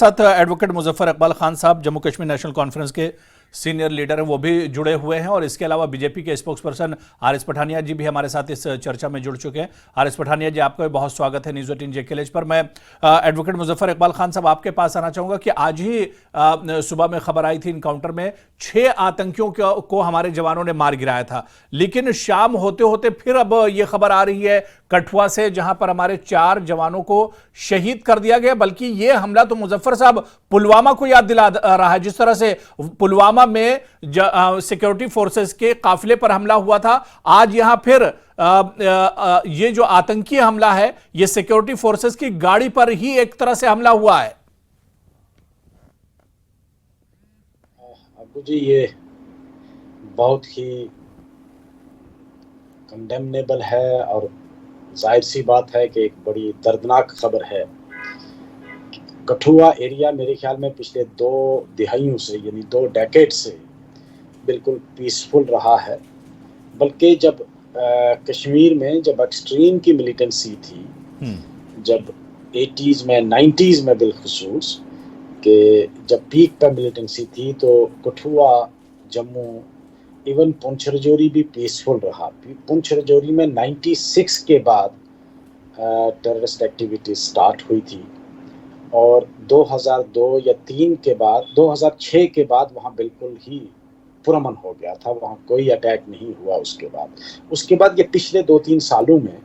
साथ एडवोकेट मुजफ्फर इकबाल खान साहब Jammu Kashmir national conference के सीनियर लीडर हैं, वो भी जुड़े हुए हैं। और इसके अलावा बीजेपी के स्पोक्स पर्सन आरिस पठानिया जी भी हमारे साथ इस चर्चा में जुड़ चुके हैं। आरिस पठानिया जी, आपका भी बहुत स्वागत है न्यूज़ 18 जेके पर। मैं एडवोकेट मुजफ्फर इकबाल खान साहब आपके पास आना चाहूँगा कि आज ही सुबह में खबर आई थी इनकाउंटर में 6 आतंकियों को हमारे जवानों ने मार गिराया था, लेकिन शाम होते होते फिर अब ये खबर आ रही है कठुआ से, जहां पर हमारे 4 जवानों को शहीद कर दिया गया। बल्कि ये हमला तो मुजफ्फर साहब पुलवामा को याद दिला रहा है। जिस तरह से पुलवामा में सिक्योरिटी फोर्सेस के काफिले पर हमला हुआ था, आज यहां फिर ये जो आतंकी हमला है ये सिक्योरिटी फोर्सेस की गाड़ी पर ही एक तरह से हमला हुआ है। अबू जी, ये बहुत ही कंडेमनेबल है और जाहिर सी बात है कि एक बड़ी दर्दनाक खबर है। कठुआ एरिया मेरे ख्याल में पिछले 2 दिहाइयों से यानी 2 डेकेड से बिल्कुल पीसफुल रहा है। बल्कि जब कश्मीर में जब एक्सट्रीम की मिलिटेंसी थी, जब 80s में 90s में बिलखुसूस कि जब पीक पर मिलिटेंसी थी, तो कठुआ, जम्मू, इवन पुंछ राजौरी भी पीसफुल रहा। पुंछ राजौरी में 96 के बाद टेररिस्ट एक्टिविटी स्टार्ट हुई थी और 2002 या 3 के बाद 2006 के बाद वहाँ बिल्कुल ही पुरअमन हो गया था, वहाँ कोई अटैक नहीं हुआ। उसके बाद ये पिछले 2-3 सालों में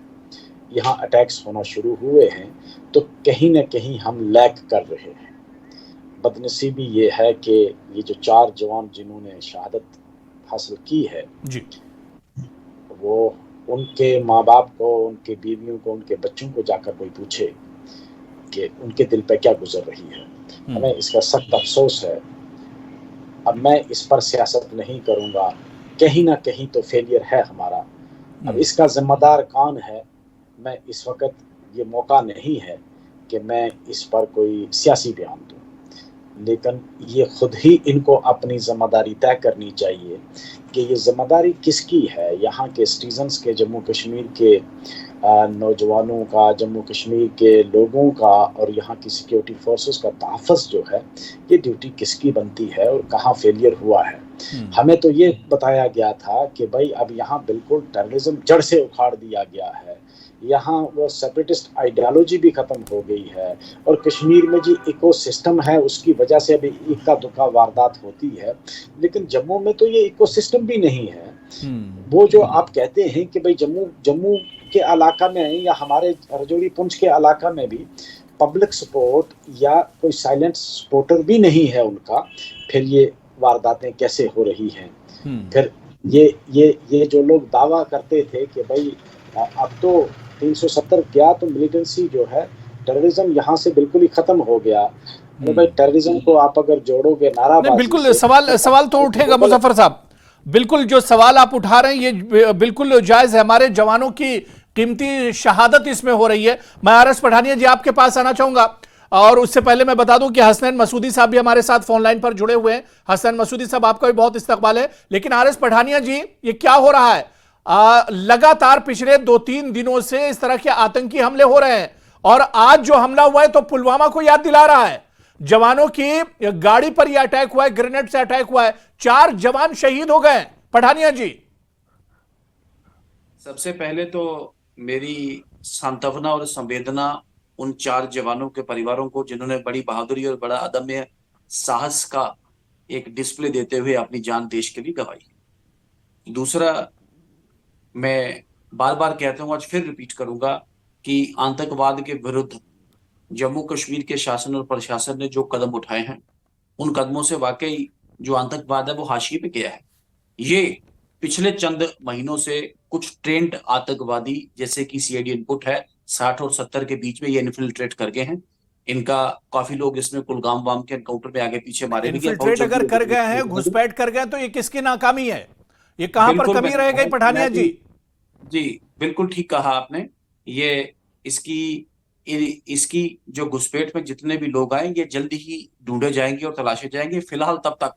यहाँ अटैक्स होना शुरू हुए हैं, तो कहीं ना कहीं हम लैक कर रहे हैं। बदनसीबी ये है कि ये जो 4 जवान जिन्होंने शहादत हासिल की है जी, वो उनके माँ बाप को, उनके बीवियों को, उनके बच्चों को जाकर कोई पूछे कि उनके दिल पे क्या गुजर रही है। हमें इसका सख्त अफसोस है। अब मैं इस पर सियासत नहीं करूंगा, कहीं ना कहीं तो फेलियर है हमारा। अब इसका जिम्मेदार कौन है, मैं इस वक्त ये मौका नहीं है कि मैं इस पर कोई सियासी बयान दूं, लेकिन ये खुद ही इनको अपनी जिम्मेदारी तय करनी चाहिए कि ये जिम्मेदारी किसकी है। यहाँ के सिटीजन्स के, जम्मू कश्मीर के नौजवानों का, जम्मू कश्मीर के लोगों का और यहाँ की सिक्योरिटी फोर्सेस का तहफ़्फ़ुज़ जो है, ये ड्यूटी किसकी बनती है और कहाँ फेलियर हुआ है। हमें तो ये बताया गया था कि भाई अब यहाँ बिल्कुल टेररिज्म जड़ से उखाड़ दिया गया है, यहाँ वो सेपरेटिस्ट आइडियोलॉजी भी ख़त्म हो गई है और कश्मीर में जो इकोसिस्टम है उसकी वजह से अभी इक्का दुक्का वारदात होती है। लेकिन जम्मू में तो ये इकोसिस्टम भी नहीं है। वो जो आप कहते हैं कि भाई जम्मू के इलाका में या हमारे राजौरी पुंछ के इलाका में भी पब्लिक सपोर्ट या कोई साइलेंट सपोर्टर भी नहीं है उनका, फिर ये वारदातें कैसे हो रही हैं। फिर ये जो लोग दावा करते थे कि भाई अब तो 370 गया तो मिलिटेंसी जो है, टेररिज्म यहाँ से बिल्कुल ही खत्म हो गया। भाई टेररिज्म को आप अगर जोड़ोगे नाराबाजी, बिल्कुल सवाल तो उठेगा मुजफ्फर साहब। बिल्कुल जो सवाल आप उठा रहे हैं ये बिल्कुल जायज है। हमारे जवानों की कीमती शहादत इसमें हो रही है। मैं आरिस पठानिया जी आपके पास आना चाहूंगा, और उससे पहले मैं बता दूं कि हसनैन मसूदी साहब भी हमारे साथ फोन लाइन पर जुड़े हुए हैं। हसनैन मसूदी साहब, आपका भी बहुत इस्तकबाल है। लेकिन आरिस पठानिया जी, ये क्या हो रहा है? लगातार पिछले 2-3 दिनों से इस तरह के आतंकी हमले हो रहे हैं और आज जो हमला हुआ है तो पुलवामा को याद दिला रहा है। जवानों की गाड़ी पर यह अटैक हुआ है, ग्रेनेड से अटैक हुआ है, 4 जवान शहीद हो गए। पठानिया जी, सबसे पहले तो मेरी सांत्वना और संवेदना उन 4 जवानों के परिवारों को जिन्होंने बड़ी बहादुरी और बड़ा अदम्य साहस का एक डिस्प्ले देते हुए अपनी जान देश के लिए गंवाई। दूसरा, मैं बार बार कहता हूं, आज फिर रिपीट करूंगा कि आतंकवाद के विरुद्ध जम्मू कश्मीर के शासन और प्रशासन ने जो कदम उठाए हैं, उन कदमों से वाकई जो आतंकवाद है वो हाशिए पे गया है। ये पिछले चंद महीनों से कुछ ट्रेंड आतंकवादी, जैसे कि सीआईडी इनपुट है, 60 और 70 के बीच में ये इन्फिल्ट्रेट कर गए हैं। इनका काफी लोग इसमें कुलगाम वाम के एनकाउंटर में आगे पीछे मारे भी गए। इन्फिल्ट्रेट अगर कर गए हैं, घुसपैठ कर गए, तो ये किसकी नाकामी है? ये कहां पर कमी रह गई पठानिया जी? जी, बिल्कुल ठीक कहा आपने। ये इसकी जो घुसपैठ में जितने भी लोग आए, ये जल्दी ही ढूंढे जाएंगे और तलाशे जाएंगे। फिलहाल तब तक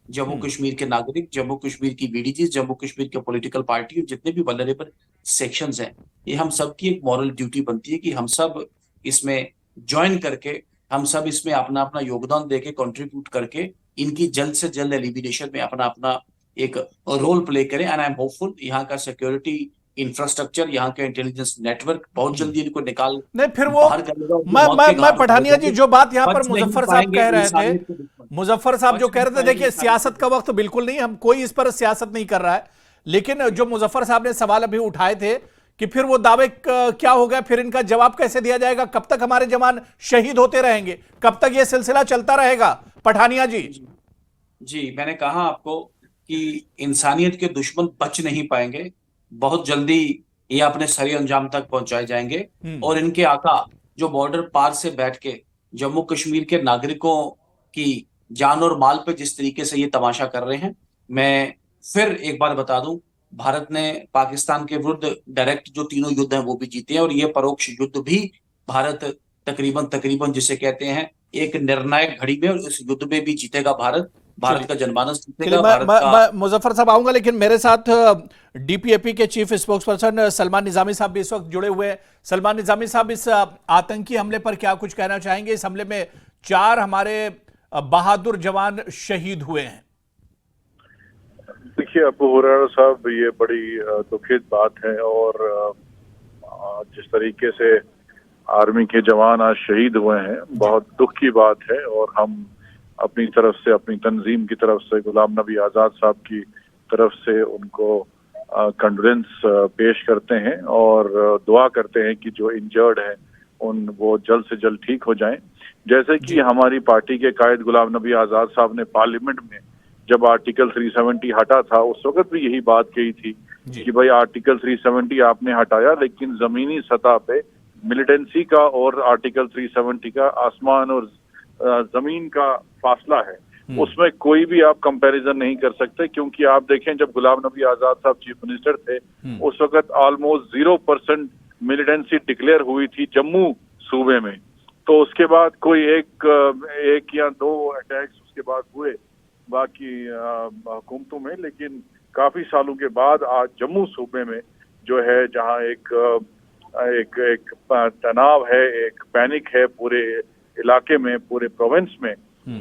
जम्मू कश्मीर के नागरिक, जम्मू कश्मीर की बीडीजी, जम्मू कश्मीर के पॉलिटिकल पार्टी, जितने भी वल्नरेबल सेक्शंस हैं, ये हम सब की एक मॉरल ड्यूटी बनती है कि हम सब इसमें ज्वाइन करके हम सब इसमें अपना अपना योगदान देके कंट्रीब्यूट करके इनकी जल्द से जल्द एलिमिनेशन में अपना अपना एक रोल प्ले करें। एंड आई एम होपफुल यहाँ का सिक्योरिटी इंफ्रास्ट्रक्चर, यहाँ का इंटेलिजेंस नेटवर्क बहुत जल्दी इनको निकाल नहीं, फिर वो बाहर करेगा और जो मौत के मैं घाट पठानिया जी जो बात यहाँ पर बच नहीं मुजफ्फर साहब पाएंगे कह रहे थे, इंसानियत के दुश्मन। मुजफ्फर साहब जो बच कह नहीं रहे थे, पाएंगे देखिए इंसानियत सियासत का वक्त बिल्कुल नहीं, हम कोई इस पर सियासत नहीं कर रहा है, लेकिन जो मुजफ्फर साहब ने सवाल अभी उठाए थे कि फिर वो दावे क्या हो गया, फिर इनका जवाब कैसे दिया जाएगा, कब तक हमारे जवान शहीद होते रहेंगे, कब तक ये सिलसिला चलता रहेगा पठानिया जी? जी, मैंने कहा आपको कि इंसानियत के दुश्मन बच नहीं पाएंगे, बहुत जल्दी ये अपने सही अंजाम तक पहुंचाए जाएंगे। और इनके आका जो बॉर्डर पार से बैठ के जम्मू कश्मीर के नागरिकों की जान और माल पे जिस तरीके से ये तमाशा कर रहे हैं, मैं फिर एक बार बता दूं, भारत ने पाकिस्तान के विरुद्ध डायरेक्ट जो तीनों युद्ध हैं वो भी जीते हैं, और ये परोक्ष युद्ध भी भारत तकरीबन तकरीबन जिसे कहते हैं एक निर्णायक घड़ी में, और इस युद्ध में भी जीतेगा भारत। भारत का जनमानस जीतेगा, भारत का। मैं मुजफ्फर साहब आऊंगा, लेकिन मेरे साथ डीपीएपी के chief spokes person Salman Nizami साहब भी इस वक्त जुड़े हुए हैं। सलमान निजामी साहब, इस आतंकी हमले पर क्या कुछ कहना चाहेंगे? इस हमले में 4 हमारे बहादुर जवान शहीद हुए हैं। देखिए अबू हुरैरा साहब, ये बड़ी दुखद बात है, और जिस तरीके से आर्मी के जवान आज शहीद हुए हैं, बहुत दुख की बात है। और हम अपनी तरफ से, अपनी तंजीम की तरफ से, गुलाम नबी आज़ाद साहब की तरफ से उनको कंडोलेंस पेश करते हैं और दुआ करते हैं कि जो इंजर्ड हैं वो जल्द से जल्द ठीक हो जाएं। जैसे कि हमारी पार्टी के कायद गुलाम नबी आज़ाद साहब ने पार्लियामेंट में जब आर्टिकल 370 हटा था, उस वक्त भी यही बात कही थी कि भाई आर्टिकल 370 आपने हटाया, लेकिन जमीनी सतह पे मिलिटेंसी का और आर्टिकल 370 का आसमान और जमीन का फासला है, उसमें कोई भी आप कंपैरिजन नहीं कर सकते। क्योंकि आप देखें, जब गुलाम नबी आज़ाद साहब चीफ मिनिस्टर थे, उस वक्त ऑलमोस्ट 0% मिलिटेंसी डिक्लेयर हुई थी जम्मू सूबे में। तो उसके बाद कोई एक या 2 अटैक्स उसके बाद हुए बाकी हुकूमतों में, लेकिन काफी सालों के बाद आज जम्मू सूबे में जो है, जहां एक तनाव है, एक पैनिक है पूरे इलाके में, पूरे प्रोविंस में,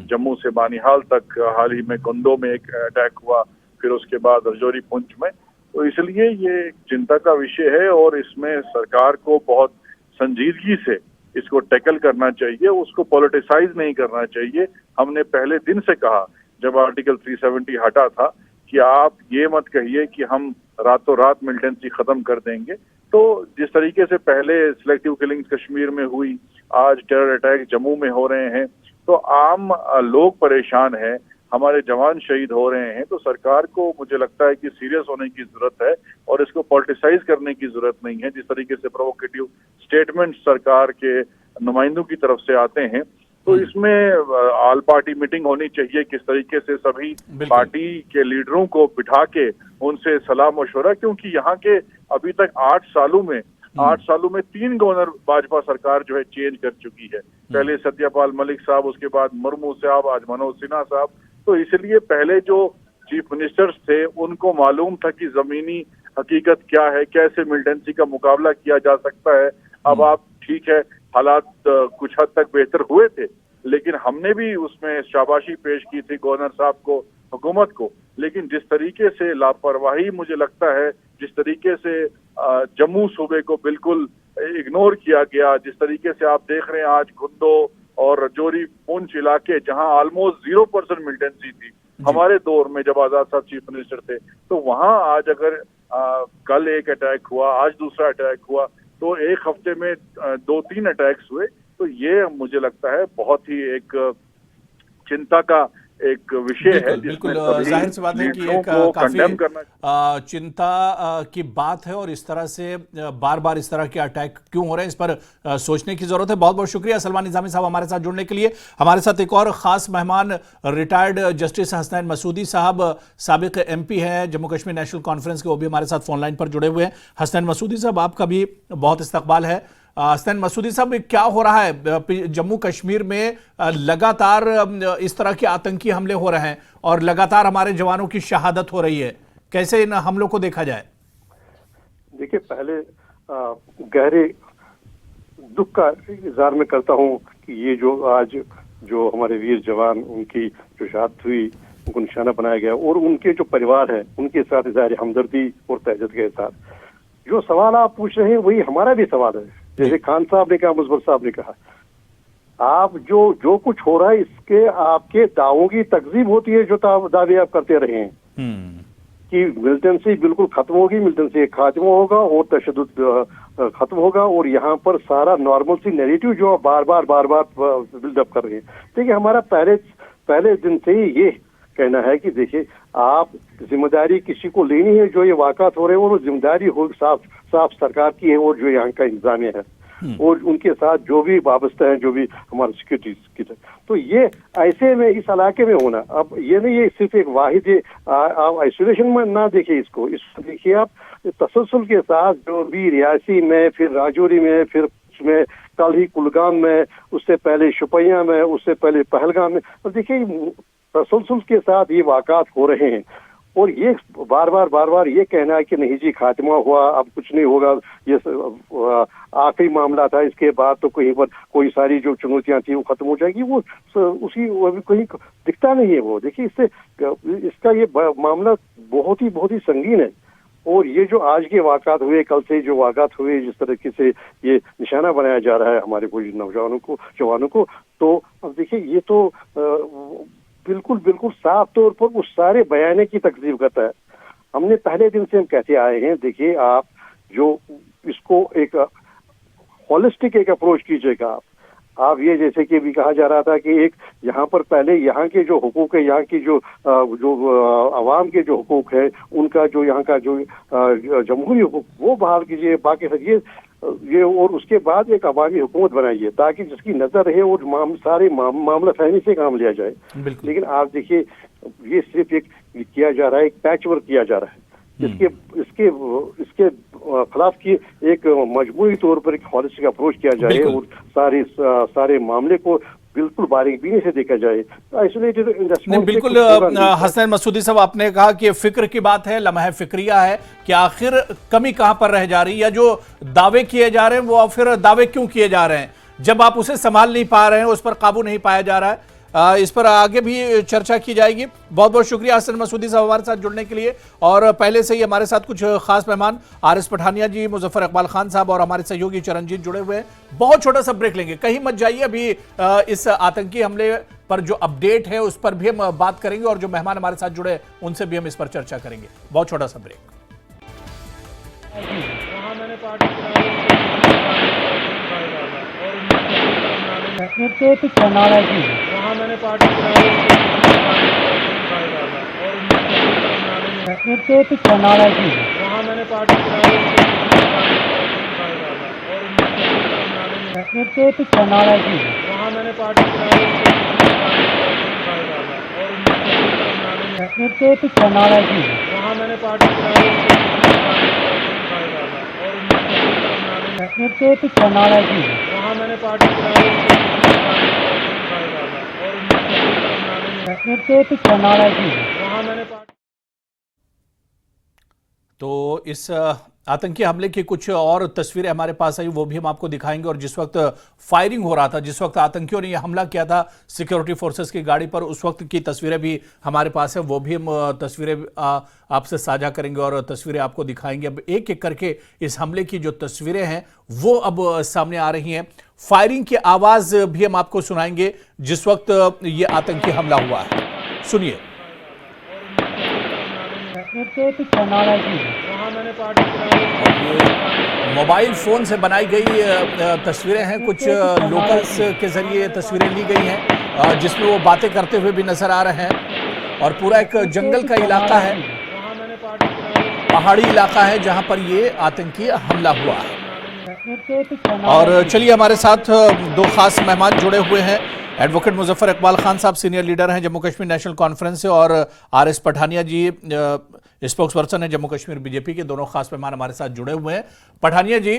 जम्मू से बानीहाल तक, हाल ही में कुंदो में एक अटैक हुआ, फिर उसके बाद रजौरी पुंछ में। तो इसलिए ये चिंता का विषय है और इसमें सरकार को बहुत संजीदगी से इसको टैकल करना चाहिए, उसको पॉलिटिसाइज नहीं करना चाहिए। हमने पहले दिन से कहा जब आर्टिकल 370 हटा था कि आप ये मत कहिए कि हम रातों रात मिलिटेंसी खत्म कर देंगे। तो जिस तरीके से पहले सिलेक्टिव किलिंग्स कश्मीर में हुई, आज टेरर अटैक जम्मू में हो रहे हैं, तो आम लोग परेशान हैं, हमारे जवान शहीद हो रहे हैं। तो सरकार को मुझे लगता है कि सीरियस होने की जरूरत है और इसको पॉलिटिसाइज करने की जरूरत नहीं है। जिस तरीके से प्रोवोकेटिव स्टेटमेंट सरकार के नुमाइंदों की तरफ से आते हैं, तो इसमें ऑल पार्टी मीटिंग होनी चाहिए, किस तरीके से सभी पार्टी के लीडरों को बिठा के उनसे सलाह मशवरा, क्योंकि यहाँ के अभी तक 8 सालों में 3 गवर्नर भाजपा सरकार जो है चेंज कर चुकी है। पहले सत्यपाल मलिक साहब, उसके बाद मुर्मू साहब, आज मनोज सिन्हा साहब। तो इसलिए पहले जो चीफ मिनिस्टर्स थे उनको मालूम था कि जमीनी हकीकत क्या है, कैसे मिलिटेंसी का मुकाबला किया जा सकता है। अब आप ठीक है, हालात कुछ हद तक बेहतर हुए थे, लेकिन हमने भी उसमें शाबाशी पेश की थी गवर्नर साहब को, हुकूमत को। लेकिन जिस तरीके से लापरवाही, मुझे लगता है जिस तरीके से जम्मू सूबे को बिल्कुल इग्नोर किया गया, जिस तरीके से आप देख रहे हैं आज कुंदो और रजौरी पुंछ इलाके जहां ऑलमोस्ट 0% मिलिटेंसी थी हमारे दौर में जब आजाद साहब चीफ मिनिस्टर थे, तो वहां आज अगर कल एक अटैक हुआ, आज दूसरा अटैक हुआ, तो एक हफ्ते में 2-3 अटैक्स हुए। तो ये मुझे लगता है बहुत ही एक चिंता का एक विषय है। बिल्कुल जाहिर सी बात है कि एक काफी चिंता की बात है और इस तरह से बार बार इस तरह के अटैक क्यों हो रहे हैं, इस पर सोचने की जरूरत है। बहुत बहुत शुक्रिया सलमान निजामी साहब हमारे साथ जुड़ने के लिए। हमारे साथ एक और खास मेहमान रिटायर्ड जस्टिस हसनैन मसूदी साहब, साबिक MP हैं जम्मू कश्मीर नेशनल कॉन्फ्रेंस के, वो भी हमारे साथ फोन लाइन पर जुड़े हुए हैं। हसनैन मसूदी साहब, आपका भी बहुत इस्तकबाल है। हसनैन मसूदी साहब, क्या हो रहा है जम्मू कश्मीर में? लगातार इस तरह के आतंकी हमले हो रहे हैं और लगातार हमारे जवानों की शहादत हो रही है, कैसे इन हमलों को देखा जाए? देखिए, पहले गहरे दुख का इजहार मैं करता हूँ कि ये जो आज जो हमारे वीर जवान उनकी जो शहादत हुई उनको निशाना बनाया गया और उनके जो परिवार है उनके साथ इजहार हमदर्दी और तहज़्ज़ुद के साथ जो सवाल आप पूछ रहे हैं वही हमारा भी सवाल है। जैसे खान साहब ने कहा, मुजफ्फर साहब ने कहा, आप जो कुछ हो रहा है इसके आपके दावों की तकजीब होती है जो दावे आप करते रहे हैं कि मिलिटेंसी बिल्कुल खत्म होगी, मिलिटेंसी खात्मा होगा और तशद्दुद खत्म होगा और यहाँ पर सारा नॉर्मल सी नैरेटिव जो आप बार बार बिल्डअप कर रहे हैं। देखिए हमारा पहले दिन से ही ये कहना है कि देखिए आप जिम्मेदारी किसी को लेनी है, जो ये वाक़ात हो रहे हैं और वो जिम्मेदारी हो साफ सरकार की है और जो यहाँ का इंतजामिया है और उनके साथ जो भी वाबस्ता है, जो भी हमारे सिक्योरिटी की तो ये ऐसे में इस इलाके में होना, अब ये नहीं, ये सिर्फ एक वाहिद आप आइसोलेशन में ना देखिए इसको देखिए आप तसलसल के साथ जो भी रियासी में, फिर राजौरी में, फिर में कल ही कुलगाम में, उससे पहले शुपैया में, उससे पहले पहलगाम में, और देखिए तसलसल के साथ ये वाक़ात हो रहे हैं और ये बार बार ये कहना है कि नहीं जी खात्मा हुआ, अब कुछ नहीं होगा, ये आखिरी मामला था, इसके बाद तो कहीं पर कोई सारी जो चुनौतियां थी वो खत्म हो जाएगी, वो अभी कहीं दिखता नहीं है। वो देखिए इसका ये मामला बहुत ही संगीन है और ये जो आज के वाक़ात हुए, कल से जो वाक़ात हुए, जिस तरीके से ये निशाना बनाया जा रहा है हमारे कुछ नौजवानों जवानों को, तो अब देखिए ये तो बिल्कुल साफ तौर पर उस सारे बयाने की तकजीब करता है। हमने पहले दिन से हम कहते आए हैं, देखिए आप जो इसको एक होलिस्टिक एक अप्रोच कीजिएगा, आप ये जैसे कि भी कहा जा रहा था कि एक यहाँ पर पहले यहाँ के जो हुकूक है, यहाँ की जो अवाम के जो हुकूक है, उनका जो यहाँ का जो जमहूरी हुकूक वो बहाल कीजिए, बाकी सब ये और उसके बाद एक अवामी हुकूमत बनाइए ताकि जिसकी नजर रहे और सारे मामला फहमी से काम लिया जाए। लेकिन आप देखिए ये सिर्फ एक किया जा रहा है, एक पैच वर्क किया जा रहा है, इसके खिलाफ की एक मजबूरी तौर पर एक हॉलिस्टिक अप्रोच किया जाए और सारे मामले को बिल्कुल बारीकी से देखा जाए। आइसोलेटेड नहीं, बिल्कुल हसनैन मसूदी साहब, आपने कहा कि फिक्र की बात है, लम्हा फिक्रिया है कि आखिर कमी कहां पर रह जा रही है, या जो दावे किए जा रहे हैं वो फिर दावे क्यों किए जा रहे हैं जब आप उसे संभाल नहीं पा रहे हैं, उस पर काबू नहीं पाया जा रहा है। इस पर आगे भी चर्चा की जाएगी। बहुत बहुत शुक्रिया हसन मसूदी साहब हमारे साथ जुड़ने के लिए। और पहले से ही हमारे साथ कुछ खास मेहमान आरिस पठानिया जी, मुजफ्फर इकबाल खान साहब और हमारे सहयोगी चरणजीत जुड़े हुए हैं। बहुत छोटा सा ब्रेक लेंगे, कहीं मत जाइए। अभी इस आतंकी हमले पर जो अपडेट है उस पर भी हम बात करेंगे और जो मेहमान हमारे साथ जुड़े उनसे भी हम इस पर चर्चा करेंगे। बहुत छोटा सा ब्रेक। वहाँ मैंने पार्टी चलाई वहाँ मैंने पार्टी चलाई वहाँ मैंने पार्टी चलाई वहाँ मैंने पार्टी वहाँ मैंने पार्टी तो इस आतंकी हमले की कुछ और तस्वीरें हमारे पास आई, वो भी हम आपको दिखाएंगे। और जिस वक्त फायरिंग हो रहा था, जिस वक्त आतंकियों ने यह हमला किया था सिक्योरिटी फोर्सेस की गाड़ी पर, उस वक्त की तस्वीरें भी हमारे पास है, वो भी हम तस्वीरें आपसे साझा करेंगे और तस्वीरें आपको दिखाएंगे। अब एक एक करके इस हमले की जो तस्वीरें हैं वो अब सामने आ रही हैं। फायरिंग की आवाज भी हम आपको सुनाएंगे जिस वक्त ये आतंकी हमला हुआ है। सुनिए। मोबाइल फोन से बनाई गई तस्वीरें हैं, कुछ लोकल्स के जरिए तस्वीरें ली गई हैं जिसमें वो बातें करते हुए भी नजर आ रहे हैं। और पूरा एक जंगल का इलाका है, पहाड़ी इलाका है जहां पर ये आतंकी हमला हुआ है। और चलिए, हमारे साथ दो खास मेहमान जुड़े हुए हैं। एडवोकेट मुजफ्फर इकबाल खान साहब सीनियर लीडर हैं जम्मू कश्मीर नेशनल कॉन्फ्रेंस से, और आरिस पठानिया जी स्पोक्स पर्सन है जम्मू कश्मीर बीजेपी के। दोनों खास मेहमान हमारे साथ जुड़े हुए हैं। पठानिया जी,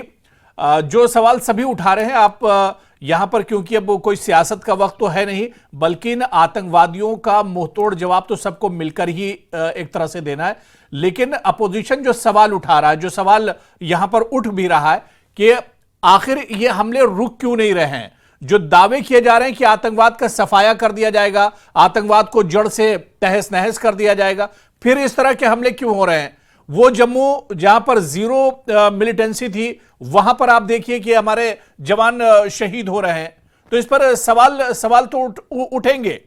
जो सवाल सभी उठा रहे हैं आप यहाँ पर, क्योंकि अब कोई सियासत का वक्त तो है नहीं, बल्कि आतंकवादियों का मुंहतोड़ जवाब तो सबको मिलकर ही एक तरह से देना है। लेकिन अपोजिशन जो सवाल उठा रहा है, जो सवाल यहाँ पर उठ भी रहा है कि आखिर ये हमले रुक क्यों नहीं रहे हैं? जो दावे किए जा रहे हैं कि आतंकवाद का सफाया कर दिया जाएगा, आतंकवाद को जड़ से तहस नहस कर दिया जाएगा, फिर इस तरह के हमले क्यों हो रहे हैं? वो जम्मू जहां पर जीरो मिलिटेंसी थी, वहां पर आप देखिए कि हमारे जवान शहीद हो रहे हैं। तो इस पर सवाल तो उठेंगे।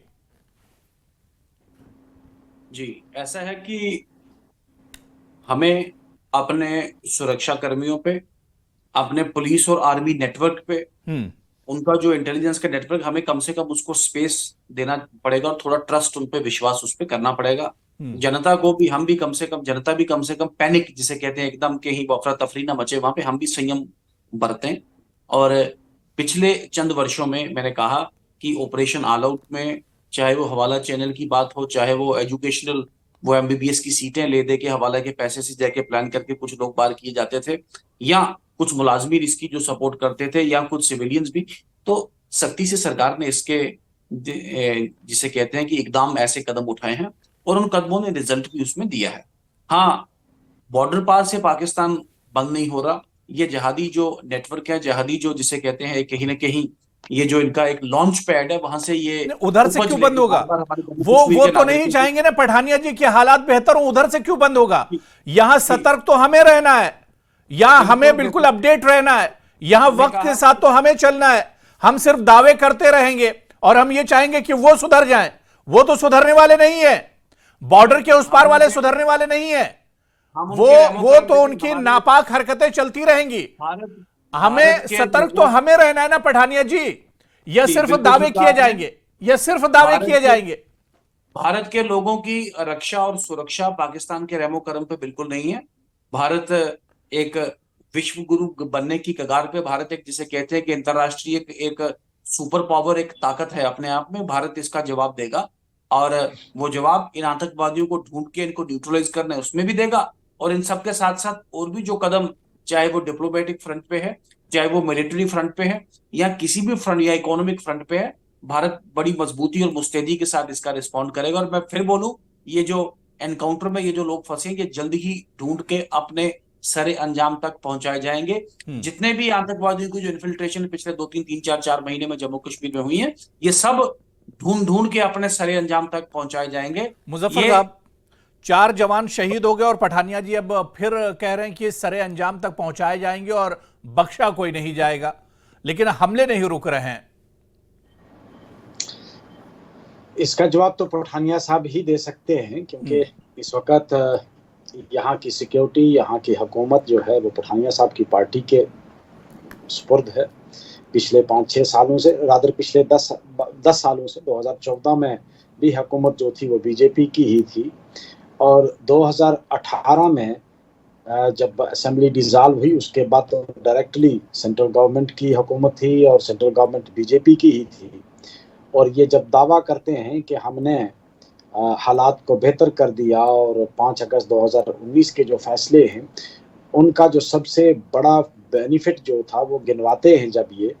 जी, ऐसा है कि हमें अपने सुरक्षा कर्मियों पे, अपने पुलिस और आर्मी नेटवर्क पे, उनका जो इंटेलिजेंस का नेटवर्क, हमें कम से कम उसको स्पेस देना पड़ेगा और थोड़ा ट्रस्ट उन पे, विश्वास उस पे करना पड़ेगा। जनता को भी, हम भी कम से कम, जनता भी कम से कम पैनिक जिसे कहते हैं, एकदम कहीं अफरा तफरी ना मचे, वहां पे हम भी संयम बरतें। और पिछले चंद वर्षों में मैंने कहा कि ऑपरेशन ऑल आउट में, चाहे वो हवाला चैनल की बात हो, चाहे वो एजुकेशनल, वो एमबीबीएस की सीटें ले दे के हवाला के पैसे से जाके प्लान करके कुछ लोग बाहर किए जाते थे, या कुछ मुलाजमीन इसकी जो सपोर्ट करते थे, या कुछ सिविलियंस भी। तो सख्ती से सरकार ने इसके जिसे कहते हैं कि एकदम ऐसे कदम उठाए हैं, और उन कदमों ने रिजल्ट भी उसमें दिया है। हाँ, बॉर्डर पार से पाकिस्तान बंद नहीं हो रहा। ये जहादी जो नेटवर्क है, जहादी जो जिसे कहते हैं, कहीं ना कहीं ये जो इनका एक लॉन्च पैड है, वहां से ये उधर से क्यों बंद होगा? वो तो नहीं चाहेंगे ना पठानिया जी कि हालात बेहतर हो, उधर से क्यों बंद होगा? यहां सतर्क तो हमें रहना है, यहां हमें बिल्कुल अपडेट रहना है, यहां वक्त के साथ तो हमें चलना है। हम सिर्फ दावे करते रहेंगे और हम ये चाहेंगे कि वो सुधर जाएं। वो तो सुधरने वाले नहीं है, बॉर्डर के उस पार वाले सुधरने वाले नहीं है। वो तो उनकी नापाक हरकतें चलती रहेंगी। हमें सतर्क तो हमें रहना है ना पठानिया जी। यह सिर्फ दावे किए जाएंगे, यह सिर्फ दावे किए जाएंगे। भारत के लोगों की रक्षा और सुरक्षा पाकिस्तान के रहमो करम पे बिल्कुल नहीं है। भारत एक विश्व गुरु बनने की कगार पे, भारत एक जिसे कहते हैं कि अंतरराष्ट्रीय एक सुपर पावर, एक ताकत है अपने आप में। भारत इसका जवाब देगा, और वो जवाब इन आतंकवादियों को ढूंढ के इनको न्यूट्रलाइज करना है उसमें भी देगा। और इन सबके साथ साथ और भी जो कदम, चाहे वो डिप्लोमेटिक फ्रंट पे है, चाहे वो मिलिट्री फ्रंट पे है, या किसी भी फ्रंट या इकोनॉमिक फ्रंट पे है, भारत बड़ी मजबूती और मुस्तैदी के साथ इसका रिस्पॉन्ड करेगा। और मैं फिर बोलूं, ये जो एनकाउंटर में ये जो लोग फंसे, ये जल्द ही ढूंढ के अपने सरे अंजाम तक पहुंचाए जाएंगे। जितने भी आतंकवादियों की जो इन्फिल्ट्रेशन पिछले 2-3-4 महीने में जम्मू कश्मीर में हुई है, ये सब ढूंढ के अपने सरे अंजाम तक पहुंचाए जाएंगे। मुजफ्फर साहब, 4 जवान शहीद हो गए और पठानिया जी अब फिर कह रहे हैं कि सरे अंजाम तक पहुंचाए जाएंगे और बख्शा कोई नहीं जाएगा, लेकिन हमले नहीं रुक रहे हैं। इसका जवाब तो पठानिया साहब ही दे सकते हैं, क्योंकि इस वक्त यहाँ की सिक्योरिटी, यहाँ की हुकूमत जो है वो पठानिया साहब की पार्टी के सुपुर्द है। पिछले 5-6 सालों से, रादर पिछले 10 सालों से, 2014 में भी हुकूमत जो थी वो बीजेपी की ही थी, और 2018 में जब असेंबली डिसॉल्व हुई उसके बाद तो डायरेक्टली सेंट्रल गवर्नमेंट की हुकूमत थी और सेंट्रल गवर्नमेंट बीजेपी की ही थी। और ये जब दावा करते हैं कि हमने हालात को बेहतर कर दिया, और 5 अगस्त 2019 के जो फैसले हैं उनका जो सबसे बड़ा बेनिफिट जो था वो गिनवाते हैं जब ये,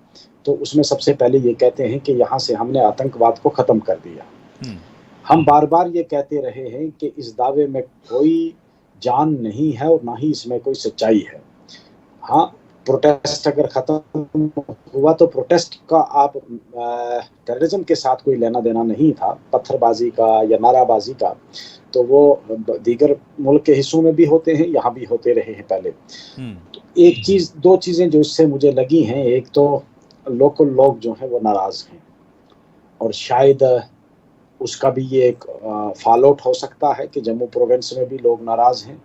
तो उसमें सबसे पहले ये कहते हैं कि यहाँ से हमने आतंकवाद को ख़त्म कर दिया। हम बार बार ये कहते रहे हैं कि इस दावे में कोई जान नहीं है और ना ही इसमें कोई सच्चाई है। हाँ, प्रोटेस्ट अगर ख़त्म हुआ तो प्रोटेस्ट का आप टेररिज्म के साथ कोई लेना देना नहीं था, पत्थरबाजी का या नाराबाजी का, तो वो दीगर मुल्क के हिस्सों में भी होते हैं, यहाँ भी होते रहे हैं पहले। तो एक चीज़, 2 चीज़ें जो इससे मुझे लगी हैं, एक तो लोकल लोग जो हैं वो नाराज़ हैं, और शायद उसका भी ये एक फॉल आउट हो सकता है कि जम्मू प्रोविंस में भी लोग नाराज़ हैं,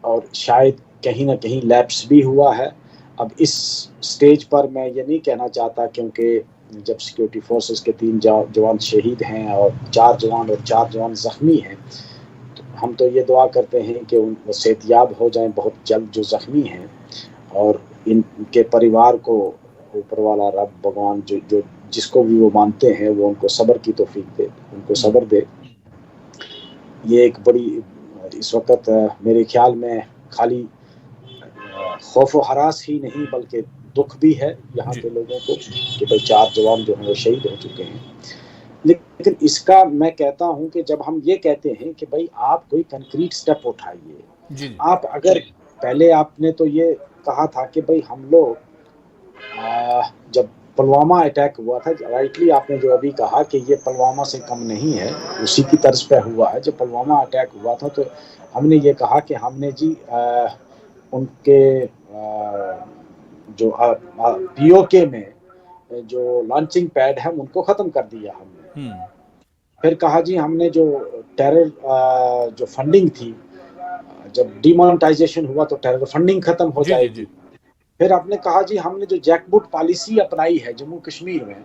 और शायद कहीं ना कहीं लैप्स भी हुआ है। अब इस स्टेज पर मैं ये नहीं कहना चाहता, क्योंकि जब सिक्योरिटी फोर्सेस के 3 जवान शहीद हैं और 4 जवान ज़ख्मी हैं, तो हम तो ये दुआ करते हैं कि वो सेहतयाब हो जाएं बहुत जल्द जो ज़ख्मी हैं, और इनके परिवार को ऊपर वाला रब भगवान जो जिसको भी वो मानते हैं वो उनको सब्र की तौफीक दे, उनको सब्र दे। ये एक बड़ी, इस वक्त मेरे ख्याल में खाली खौफ व हरास ही नहीं बल्कि दुख भी है यहाँ के लोगों को कि भाई 4 जवान जो हैं वो शहीद हो चुके हैं। लेकिन इसका मैं कहता हूँ कि जब हम ये कहते हैं कि भाई आप कोई कंक्रीट स्टेप उठाइए, आप अगर पहले आपने तो ये कहा था कि भाई हम लोग जब पुलवामा अटैक हुआ था, राइटली आपने जो अभी कहा कि ये पुलवामा से कम नहीं है, उसी की तर्ज पे हुआ है। जब पुलवामा अटैक हुआ था तो हमने ये कहा कि हमने जी उनके जो पीओके में जो लॉन्चिंग पैड है उनको ख़त्म कर दिया हमने। फिर कहा जी हमने जो टेरर जो फंडिंग थी, जब डिमोनेटाइजेशन हुआ तो टेरर फंडिंग खत्म हो जी जी जाएगी। जी। फिर आपने कहा जी हमने जो जैकबुट पॉलिसी अपनाई है जम्मू कश्मीर में,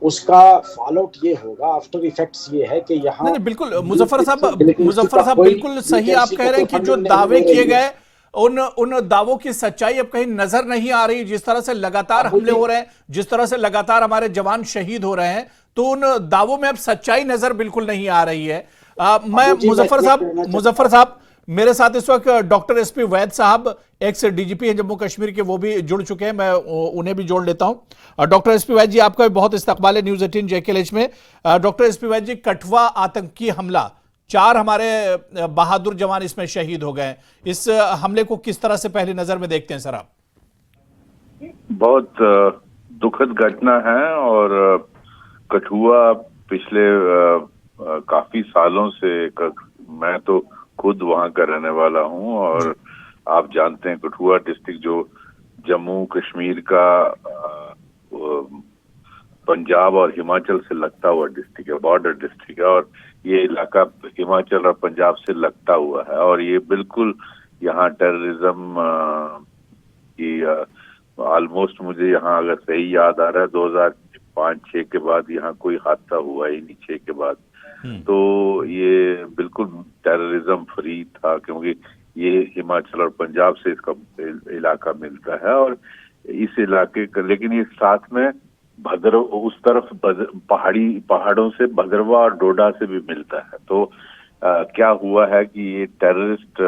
उसका फॉलोआउट ये होगा, आफ्टर इफेक्ट्स ये है कि यहाँ नहीं नहीं, बिल्कुल मुजफ्फर मिलिटेंसी का साहब कोई बिल्कुल सही आप मिलिटेंसी कह को रहे कोई हैं कि जो फंडिंग नहीं दावे मिल किए रही है। गए उन दावों की सच्चाई अब कहीं नजर नहीं आ रही। जिस तरह से लगातार अब हमले मुझे हो रहे हैं, जिस तरह से लगातार हमारे जवान शहीद हो रहे हैं, तो उन दावों में अब सच्चाई नजर बिल्कुल नहीं आ रही है। मैं जी मैं ये कहना मुजफ्फर चाहता साहब मेरे साथ इस वक्त डॉक्टर एसपी वैद साहब, एक्स डीजीपी हैं जम्मू कश्मीर के, वो भी जुड़ चुके हैं। मैं उन्हें भी जोड़ लेता हूं। डॉक्टर एसपी वैद जी, आपका भी बहुत इस्तकबाल है न्यूज 18 JKLH में। डॉक्टर एसपी वैद जी, कठुआ आतंकी हमला, 4 हमारे बहादुर जवान इसमें शहीद हो गए। इस हमले को किस तरह से पहली नजर में देखते हैं सर आप? बहुत दुखद घटना है और कठुआ पिछले काफी सालों से मैं तो खुद वहां का रहने वाला हूं और आप जानते हैं कठुआ डिस्ट्रिक्ट जो जम्मू कश्मीर का पंजाब और हिमाचल से लगता हुआ डिस्ट्रिक्ट है, बॉर्डर डिस्ट्रिक्ट है और ये इलाका हिमाचल और पंजाब से लगता हुआ है और ये बिल्कुल यहाँ टेररिज्म की ऑलमोस्ट मुझे यहाँ अगर सही याद आ रहा है 2005-6 के बाद यहाँ कोई हादसा हुआ ही नहीं 6 के बाद। तो ये बिल्कुल टेररिज्म फ्री था क्योंकि ये हिमाचल और पंजाब से इसका इलाका मिलता है और इस इलाके का, लेकिन ये साथ में उस तरफ पहाड़ों से भद्रवा और डोडा से भी मिलता है। तो क्या हुआ है कि ये टेररिस्ट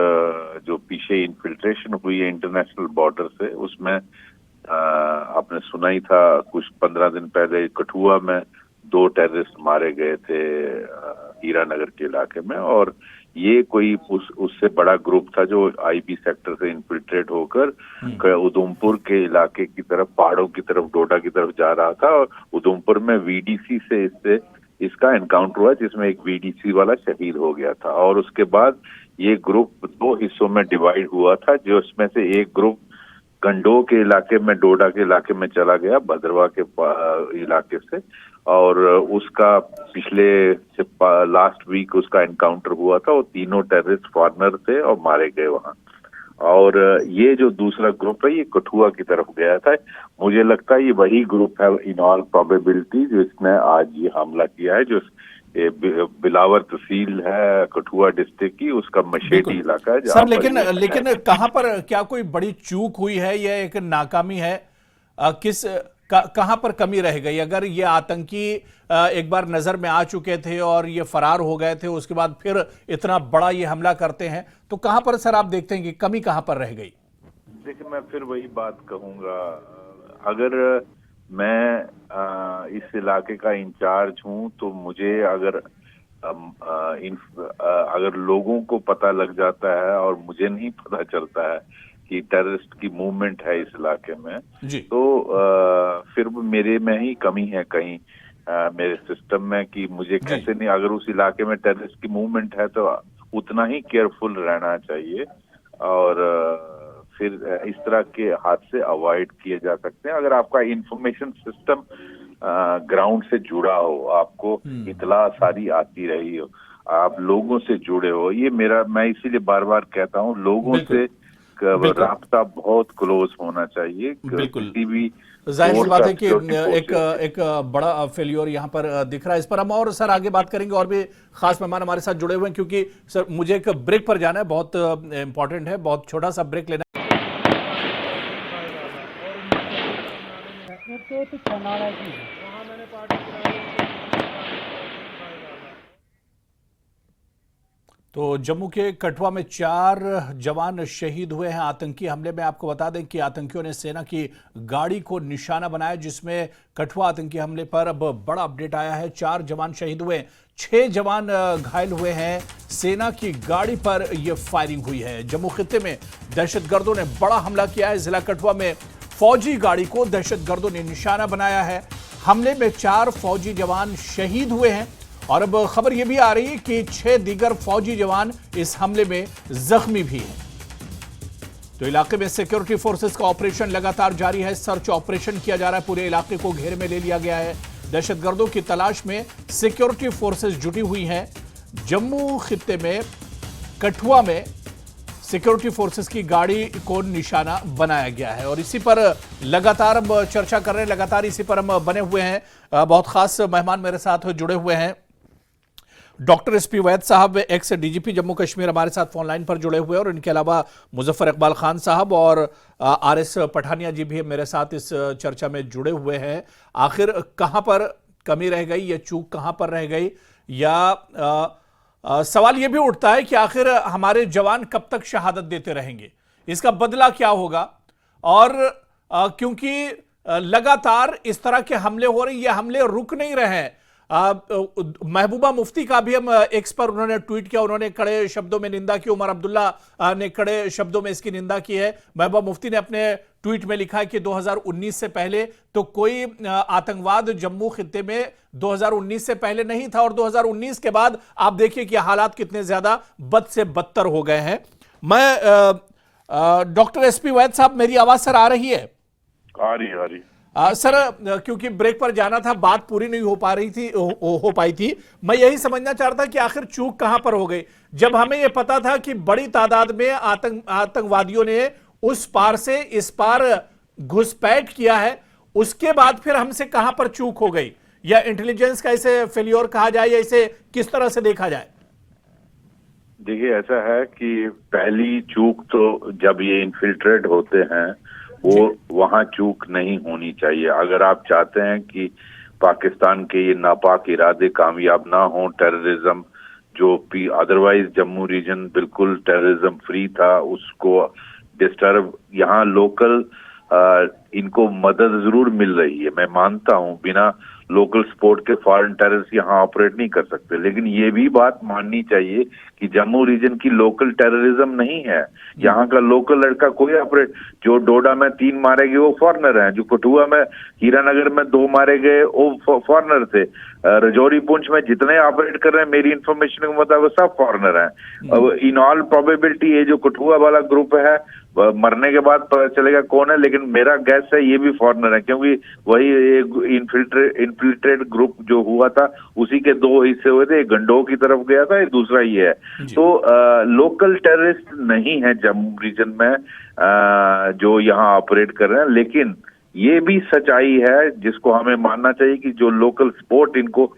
जो पीछे इन्फिल्ट्रेशन हुई है इंटरनेशनल बॉर्डर से, उसमें आपने सुना ही था कुछ 15 दिन पहले कठुआ में 2 टेररिस्ट मारे गए थे हीरानगर के इलाके में और ये कोई उससे बड़ा ग्रुप था जो आईबी सेक्टर से इन्फिल्ट्रेट होकर उधमपुर के इलाके की तरफ, पहाड़ों की तरफ, डोडा की तरफ जा रहा था और उधमपुर में वीडीसी से इसका एनकाउंटर हुआ जिसमें एक वीडीसी वाला शहीद हो गया था और उसके बाद ये ग्रुप 2 हिस्सों में डिवाइड हुआ था, जो इसमें से एक ग्रुप गंडोह के इलाके में, डोडा के इलाके में चला गया भद्रवा के इलाके से और उसका पिछले लास्ट वीक उसका एनकाउंटर हुआ था। वो तीनों टेररिस्ट फॉरेनर थे और मारे गए वहां। और ये जो दूसरा ग्रुप है ये कठुआ की तरफ गया था। मुझे लगता है ये वही ग्रुप है इन ऑल प्रोबेबिलिटी जो इसने आज ये हमला किया है, जो बिलावर तहसील है कठुआ डिस्ट्रिक्ट की, उसका मशेटी इलाका है सर। लेकिन कहां पर क्या कोई बड़ी चूक हुई है या एक नाकामी है? कहां पर कमी रह गई? अगर ये आतंकी एक बार नजर में आ चुके थे और ये फरार हो गए थे, उसके बाद फिर इतना बड़ा ये हमला करते हैं, तो कहां पर सर आप देखते हैं कि कमी कहां पर रह गई? देखिए, मैं फिर वही बात कहूंगा, अगर मैं इस इलाके का इंचार्ज हूं तो मुझे अगर लोगों को पता लग जाता है और मुझे नहीं पता चलता है कि टेररिस्ट की मूवमेंट है इस इलाके में तो फिर मेरे में ही कमी है कहीं मेरे सिस्टम में कि मुझे कैसे नहीं, अगर उस इलाके में टेररिस्ट की मूवमेंट है तो उतना ही केयरफुल रहना चाहिए और फिर इस तरह के हादसे अवॉइड किए जा सकते हैं अगर आपका इंफॉर्मेशन सिस्टम ग्राउंड से जुड़ा हो, आपको इतला सारी आती रही हो, आप लोगों से जुड़े हो। ये मैं इसीलिए बार बार कहता हूँ लोगों से राब्ता बहुत क्लोज होना चाहिए। किसी भी जाहिर सी बात है कि एक बड़ा फेल्योर यहाँ पर दिख रहा है। इस पर हम और सर आगे बात करेंगे और भी खास मेहमान हमारे साथ जुड़े हुए हैं क्योंकि सर मुझे एक ब्रेक पर जाना है, बहुत इंपॉर्टेंट है, बहुत छोटा सा ब्रेक लेना है। तो जम्मू के कठुआ में 4 जवान शहीद हुए हैं आतंकी हमले में। आपको बता दें कि आतंकियों ने सेना की गाड़ी को निशाना बनाया, जिसमें कठुआ आतंकी हमले पर अब बड़ा अपडेट आया है। 4 जवान शहीद हुए, 6 जवान घायल हुए हैं। सेना की गाड़ी पर यह फायरिंग हुई है। जम्मू खित्ते में दहशतगर्दों ने बड़ा हमला किया है। जिला कठुआ में फौजी गाड़ी को दहशतगर्दों ने निशाना बनाया है। हमले में 4 फौजी जवान शहीद हुए हैं और अब खबर यह भी आ रही है कि 6 दीगर फौजी जवान इस हमले में जख्मी भी हैं। तो इलाके में सिक्योरिटी फोर्सेस का ऑपरेशन लगातार जारी है। सर्च ऑपरेशन किया जा रहा है, पूरे इलाके को घेरे में ले लिया गया है। दहशतगर्दों की तलाश में सिक्योरिटी फोर्सेस जुटी हुई हैं। जम्मू खित्ते में कठुआ में सिक्योरिटी फोर्सेस की गाड़ी को निशाना बनाया गया है और इसी पर लगातार हम चर्चा कर रहे हैं, लगातार इसी पर हम बने हुए हैं। बहुत खास मेहमान मेरे साथ जुड़े हुए हैं। डॉक्टर एसपी वैद साहब, एक्स डीजीपी जम्मू कश्मीर, हमारे साथ फोन लाइन पर जुड़े हुए हैं और इनके अलावा मुजफ्फर इकबाल खान साहब और आरएस पठानिया जी भी मेरे साथ इस चर्चा में जुड़े हुए हैं। आखिर कहां पर कमी रह गई या चूक कहां पर रह गई, या सवाल यह भी उठता है कि आखिर हमारे जवान कब तक शहादत देते रहेंगे, इसका बदला क्या होगा। और क्योंकि लगातार इस तरह के हमले हो रहे हैं, ये हमले रुक नहीं रहे हैं। महबूबा मुफ्ती का भी हम एक्स पर उन्होंने ट्वीट किया, उन्होंने कड़े शब्दों में निंदा की। उमर अब्दुल्ला ने कड़े शब्दों में इसकी निंदा की है। महबूबा मुफ्ती ने अपने ट्वीट में लिखा है कि 2019 से पहले तो कोई आतंकवाद जम्मू खित्ते में 2019 से पहले नहीं था और 2019 के बाद आप देखिए कि हालात कितने ज्यादा बद से बदतर हो गए हैं। मैं डॉक्टर एसपी वैद साहब, मेरी आवाज सर आ रही है? आ रही सर, क्योंकि ब्रेक पर जाना था, बात पूरी नहीं हो पाई थी। मैं यही समझना चाह रहा था कि आखिर चूक कहां पर हो गई, जब हमें यह पता था कि बड़ी तादाद में आतंकवादियों ने उस पार से इस पार घुसपैठ किया है। उसके बाद फिर हमसे कहां पर चूक हो गई, या इंटेलिजेंस का इसे फेलियर कहा जाए, या इसे किस तरह से देखा जाए? देखिए, ऐसा है कि पहली चूक तो जब ये इन्फिल्ट्रेट होते हैं वो वहां चूक नहीं होनी चाहिए। अगर आप चाहते हैं कि पाकिस्तान के ये नापाक इरादे कामयाब ना हो, टेररिज्म जो अदरवाइज जम्मू रीजन बिल्कुल टेररिज्म फ्री था, उसको डिस्टर्ब, यहाँ लोकल इनको मदद जरूर मिल रही है। मैं मानता हूँ बिना लोकल सपोर्ट के फॉरेन टेररिस्ट यहाँ ऑपरेट नहीं कर सकते, लेकिन ये भी बात माननी चाहिए कि जम्मू रीजन की लोकल टेररिज्म नहीं है। यहाँ का लोकल लड़का कोई ऑपरेट, जो डोडा में 3 मारे गए वो फॉरेनर हैं, जो कठुआ में हीरानगर में 2 मारे गए वो फॉरेनर थे, रजौरी पुंछ में जितने ऑपरेट कर रहे हैं मेरी इंफॉर्मेशन के मुताबिक सब फॉरेनर हैं। अब इन ऑल प्रोबेबिलिटी ये जो कठुआ वाला ग्रुप है मरने के बाद पता चलेगा कौन है, लेकिन मेरा गैस है ये भी फॉरेनर है, क्योंकि वही इन्फिल्ट्रेट ग्रुप जो हुआ था उसी के 2 हिस्से हुए थे, एक गंडोह की तरफ गया था, एक दूसरा ये है। तो लोकल टेररिस्ट नहीं है जम्मू रीजन में जो यहाँ ऑपरेट कर रहे हैं, लेकिन ये भी सच्चाई है जिसको हमें मानना चाहिए कि जो लोकल सपोर्ट इनको,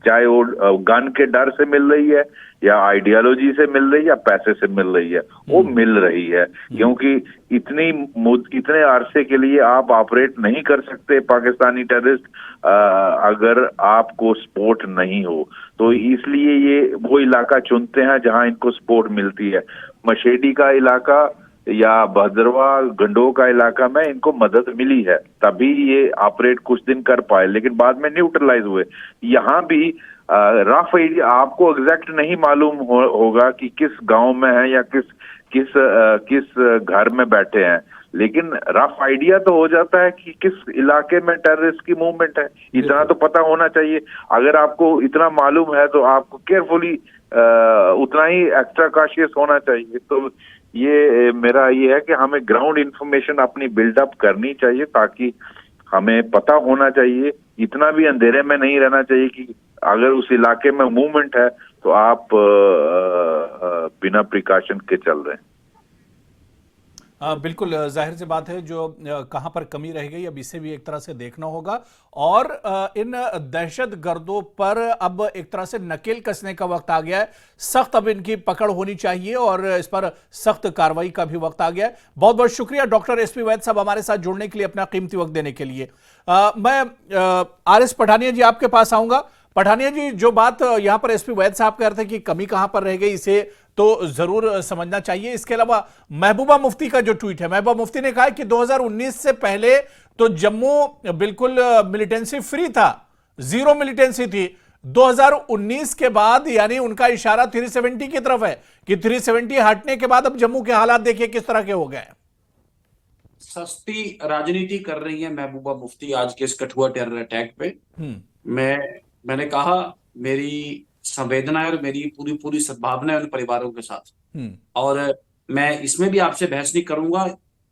चाहे वो गन के डर से मिल रही है या आइडियोलॉजी से मिल रही है या पैसे से मिल रही है, वो मिल रही है। क्योंकि इतने अरसे के लिए आप ऑपरेट नहीं कर सकते पाकिस्तानी टेररिस्ट अगर आपको सपोर्ट नहीं हो, तो इसलिए ये वो इलाका चुनते हैं जहां इनको सपोर्ट मिलती है। मशेडी का इलाका या भद्रवा गंडोह का इलाका में इनको मदद मिली है, तभी ये ऑपरेट कुछ दिन कर पाए, लेकिन बाद में न्यूट्रलाइज हुए। यहाँ भी रफ आइडिया आपको एग्जैक्ट नहीं मालूम होगा कि किस गांव में है या किस घर में बैठे हैं, लेकिन रफ आइडिया तो हो जाता है कि किस इलाके में टेररिस्ट की मूवमेंट है, इतना तो पता होना चाहिए। अगर आपको इतना मालूम है तो आपको केयरफुली उतना ही एक्स्ट्रा कॉशियस होना चाहिए। तो ये मेरा ये है कि हमें ग्राउंड इंफॉर्मेशन अपनी बिल्डअप करनी चाहिए, ताकि हमें पता होना चाहिए, इतना भी अंधेरे में नहीं रहना चाहिए कि अगर उस इलाके में मूवमेंट है तो आप बिना प्रिकॉशन के चल रहे हैं। बिल्कुल जाहिर सी बात है, जो कहां पर कमी रह गई अब इसे भी एक तरह से देखना होगा और इन दहशतगर्दों पर अब एक तरह से नकेल कसने का वक्त आ गया है। सख्त अब इनकी पकड़ होनी चाहिए और इस पर सख्त कार्रवाई का भी वक्त आ गया है। बहुत बहुत शुक्रिया डॉक्टर एसपी वैद साहब हमारे साथ जुड़ने के लिए, अपना कीमती वक्त देने के लिए। मैं आरएस पठानिया जी आपके पास आऊंगा। पठानिया जी, जो बात यहां पर एसपी वैद साहब कह रहे थे कि कमी कहां पर रह गई, इसे तो जरूर समझना चाहिए। इसके अलावा महबूबा मुफ्ती का जो ट्वीट है, महबूबा मुफ्ती ने कहा कि 2019 से पहले तो जम्मू बिल्कुल मिलिटेंसी फ्री था, जीरो मिलिटेंसी थी। 2019 के बाद यानी उनका इशारा 370 की तरफ है कि 370 हटने के बाद अब जम्मू के हालात देखिए किस तरह के हो गए। सस्ती राजनीति कर रही है महबूबा मुफ्ती आज के इस कठुआ टेरर अटैक पे। मैंने कहा मेरी संवेदना है और मेरी पूरी पूरी सद्भावना है उन परिवारों के साथ। और मैं इसमें भी आपसे बहस नहीं करूंगा,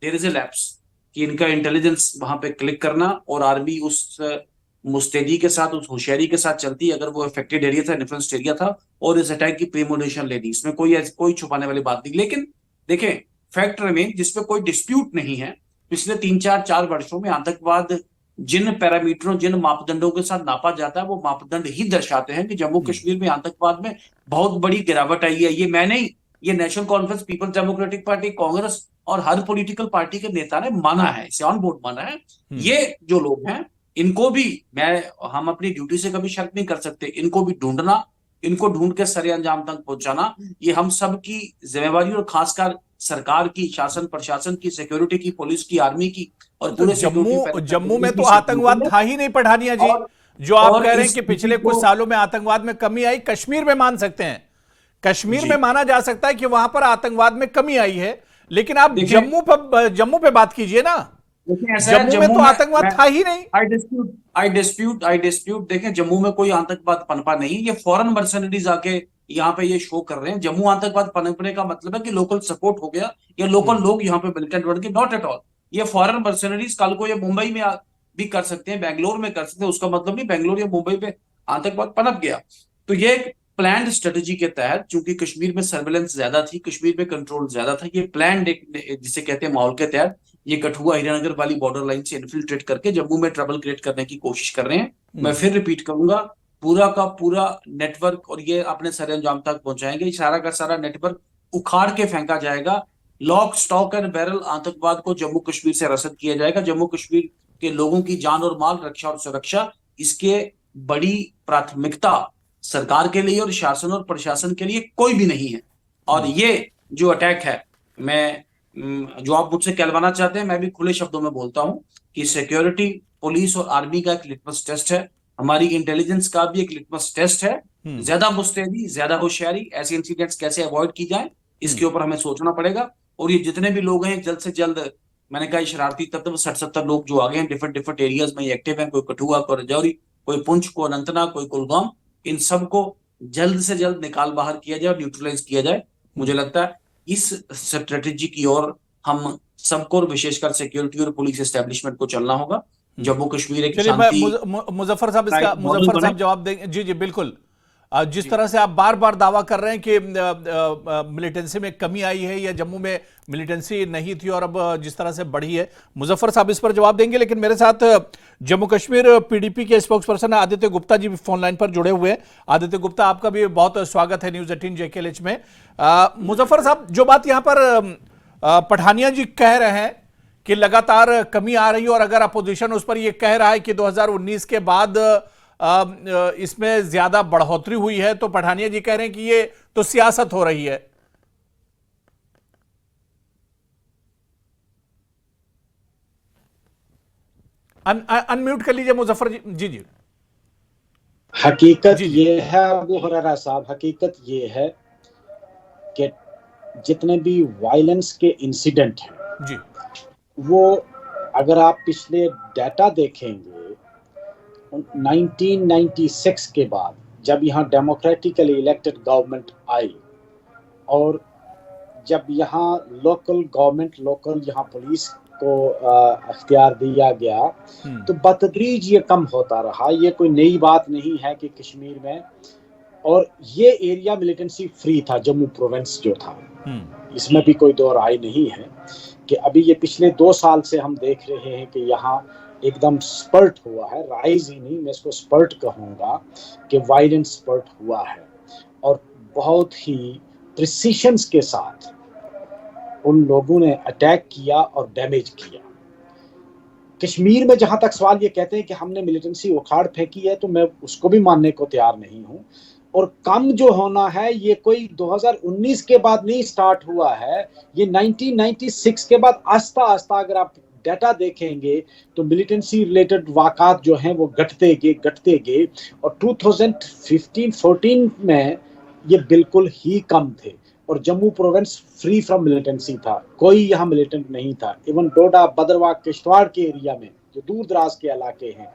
देयर इज ए लैप्स कि इनका इंटेलिजेंस वहां पे क्लिक करना और आर्मी उस मुस्तैदी के साथ, उस होशियारी के साथ चलती अगर वो अफेक्टेड एरिया था, इन्फ्लुएंस्ड एरिया था, और इस अटैक की प्रीमोनिशन लेनी, इसमें कोई छुपाने वाली बात नहीं। लेकिन देखें, फैक्ट रिमेन जिसपे कोई डिस्प्यूट नहीं है, पिछले 3-4 वर्षों में आतंकवाद जिन पैरामीटरों, जिन मापदंडों के साथ नापा जाता है, वो मापदंड ही दर्शाते हैं कि जम्मू कश्मीर में आतंकवाद में बहुत बड़ी गिरावट आई है। ये मैं नहीं, ये नेशनल कॉन्फ्रेंस, पीपल्स डेमोक्रेटिक पार्टी, कांग्रेस और हर पॉलिटिकल पार्टी के नेता ने माना है, इसे ऑन बोर्ड माना है। ये जो लोग हैं इनको भी हम अपनी ड्यूटी से कभी शर्क नहीं कर सकते। इनको भी ढूंढना, इनको ढूंढ के सरे अंजाम तक पहुंचाना, ये हम सब की जिम्मेवारी और खासकर सरकार की, शासन प्रशासन की, सिक्योरिटी की, पुलिस की, आर्मी की और पूरे जम्मू में तो आतंकवाद था ही नहीं पठानिया जी। जो आप कह रहे हैं कि पिछले कुछ सालों में आतंकवाद में कमी आई, कश्मीर में मान सकते हैं, कश्मीर में माना जा सकता है कि वहां पर आतंकवाद में कमी आई है, लेकिन आप जम्मू पे बात कीजिए ना। जम्मू में तो आतंकवाद था ही नहीं। आई डिस्प्यूट। देखें, जम्मू में कोई आतंकवाद पनपा नहीं, ये फॉरेन मर्सनरीज आके यहाँ पे ये शो कर रहे हैं। जम्मू आतंकवाद पनपने का मतलब है कि लोकल सपोर्ट हो गया या लोकल लोग यहाँ पे मिलिटेंट बढ़ गए, नॉट एट ऑल। ये फॉरेन मर्सनरीज कल को ये मुंबई में भी कर सकते हैं, बेंगलोर में कर सकते हैं, उसका मतलब नहीं बेंगलोर या मुंबई पे आतंकवाद पनप गया। तो ये प्लान्ड स्ट्रेटेजी के तहत, चूंकि कश्मीर में सर्वेलेंस ज्यादा थी, कश्मीर में कंट्रोल ज्यादा था, ये प्लान्ड जिसे कहते हैं माहौल के तहत ये कठुआ हीरानगर वाली बॉर्डर लाइन से इन्फिल्ट्रेट करके जम्मू में ट्रबल क्रिएट करने की कोशिश कर रहे हैं। मैं फिर रिपीट करूंगा, पूरा का पूरा नेटवर्क, और ये अपने सरे अंजाम तक पहुंचाएंगे। सारा का सारा नेटवर्क उखाड़ के फेंका जाएगा। लॉक स्टॉक एंड बैरल आतंकवाद को जम्मू कश्मीर से रसद किया जाएगा। जम्मू कश्मीर के लोगों की जान और माल, रक्षा और सुरक्षा, इसके बड़ी प्राथमिकता सरकार के लिए और शासन और प्रशासन के लिए कोई भी नहीं है। और ये जो अटैक है, जो आप मुझसे कहलवाना चाहते हैं, मैं भी खुले शब्दों में बोलता हूं कि सिक्योरिटी, पुलिस और आर्मी का एक लिटमस टेस्ट है, हमारी इंटेलिजेंस का भी एक लिटमस टेस्ट है। ज्यादा मुस्तैदी, ज्यादा होशियारी, ऐसे इंसिडेंट्स कैसे अवॉइड की जाए, इसके ऊपर हमें सोचना पड़ेगा। और ये जितने भी लोग हैं, जल्द से जल्द, मैंने कहा शरारती तत्व 60-70 लोग जो आ गए हैं डिफरेंट एरियाज में एक्टिव हैं, कोई कठुआ, कोई रजौरी, कोई पुंछ, कोई अनंतनाग, कोई कुलगाम, इन सबको जल्द से जल्द निकाल बाहर किया जाए और न्यूट्रलाइज किया जाए। मुझे लगता है इस स्ट्रेटेजी की ओर हम सबको, विशेषकर सिक्योरिटी और पुलिस एस्टेब्लिशमेंट को चलना होगा। जम्मू कश्मीर एक शांति। मुजफ्फर साहब जवाब देंगे। जी बिल्कुल। जिस तरह से आप बार बार दावा कर रहे हैं कि मिलिटेंसी में कमी आई है या जम्मू में मिलिटेंसी नहीं थी और अब जिस तरह से बढ़ी है, मुजफ्फर साहब इस पर जवाब देंगे। लेकिन मेरे साथ जम्मू कश्मीर पीडीपी के spokes person Aditya Gupta ji phone line पर जुड़े हुए हैं। आदित्य गुप्ता, आपका भी बहुत स्वागत है न्यूज 18 JKLH में। मुजफ्फर साहब, जो बात यहाँ पर पठानिया जी कह रहे हैं कि लगातार कमी आ रही है और अगर अपोजिशन उस पर यह कह रहा है कि 2019 के बाद इसमें ज्यादा बढ़ोतरी हुई है, तो पठानिया जी कह रहे हैं कि ये तो सियासत हो रही है। अनम्यूट कर लीजिए मुजफ्फर जी। जी हकीकत ये है अबू हुरैरा साहब, हकीकत ये है कि जितने भी वायलेंस के इंसिडेंट हैं जी, वो अगर आप पिछले डाटा देखेंगे 1996 के बाद, जब यहाँ डेमोक्रेटिकली इलेक्टेड गवर्नमेंट आई और जब यहाँ लोकल गवर्नमेंट, लोकल यहाँ पुलिस को अख्तियार दिया गया, तो बतदरीज ये कम होता रहा। ये कोई नई बात नहीं है कि कश्मीर में, और ये एरिया मिलिटेंसी फ्री था, जम्मू प्रोविंस जो था, इसमें भी कोई दो राय नहीं है कि अभी ये पिछले 2 साल से हम देख रहे हैं कि यहाँ एकदम स्पर्ट हुआ है, राइज ही नहीं, मैं इसको स्पर्ट कहूँगा कि वायलेंस स्पर्ट हुआ है और बहुत ही प्रिसीशंस के साथ उन लोगों ने अटैक किया और डैमेज किया। कश्मीर में जहाँ तक सवाल ये कहते हैं कि हमने मिलिटेंसी उखाड़ फेंकी है, तो मैं उसको भी मानने को तैयार नहीं हूँ। और कम जो होना है ये कोई 2019 के बाद नहीं स्टार्ट हुआ है, ये 1996 के बाद आस्ता आस्ता अगर आप डाटा देखेंगे तो मिलिटेंसी रिलेटेड वाक़ात जो हैं वो घटते गए और 2015-14 में ये बिल्कुल ही कम थे और Jammu province free from militancy था, कोई यहाँ मिलिटेंट नहीं था। इवन डोडा, भद्रवाह, किश्तवाड़ के एरिया में जो दूर दराज के इलाके हैं,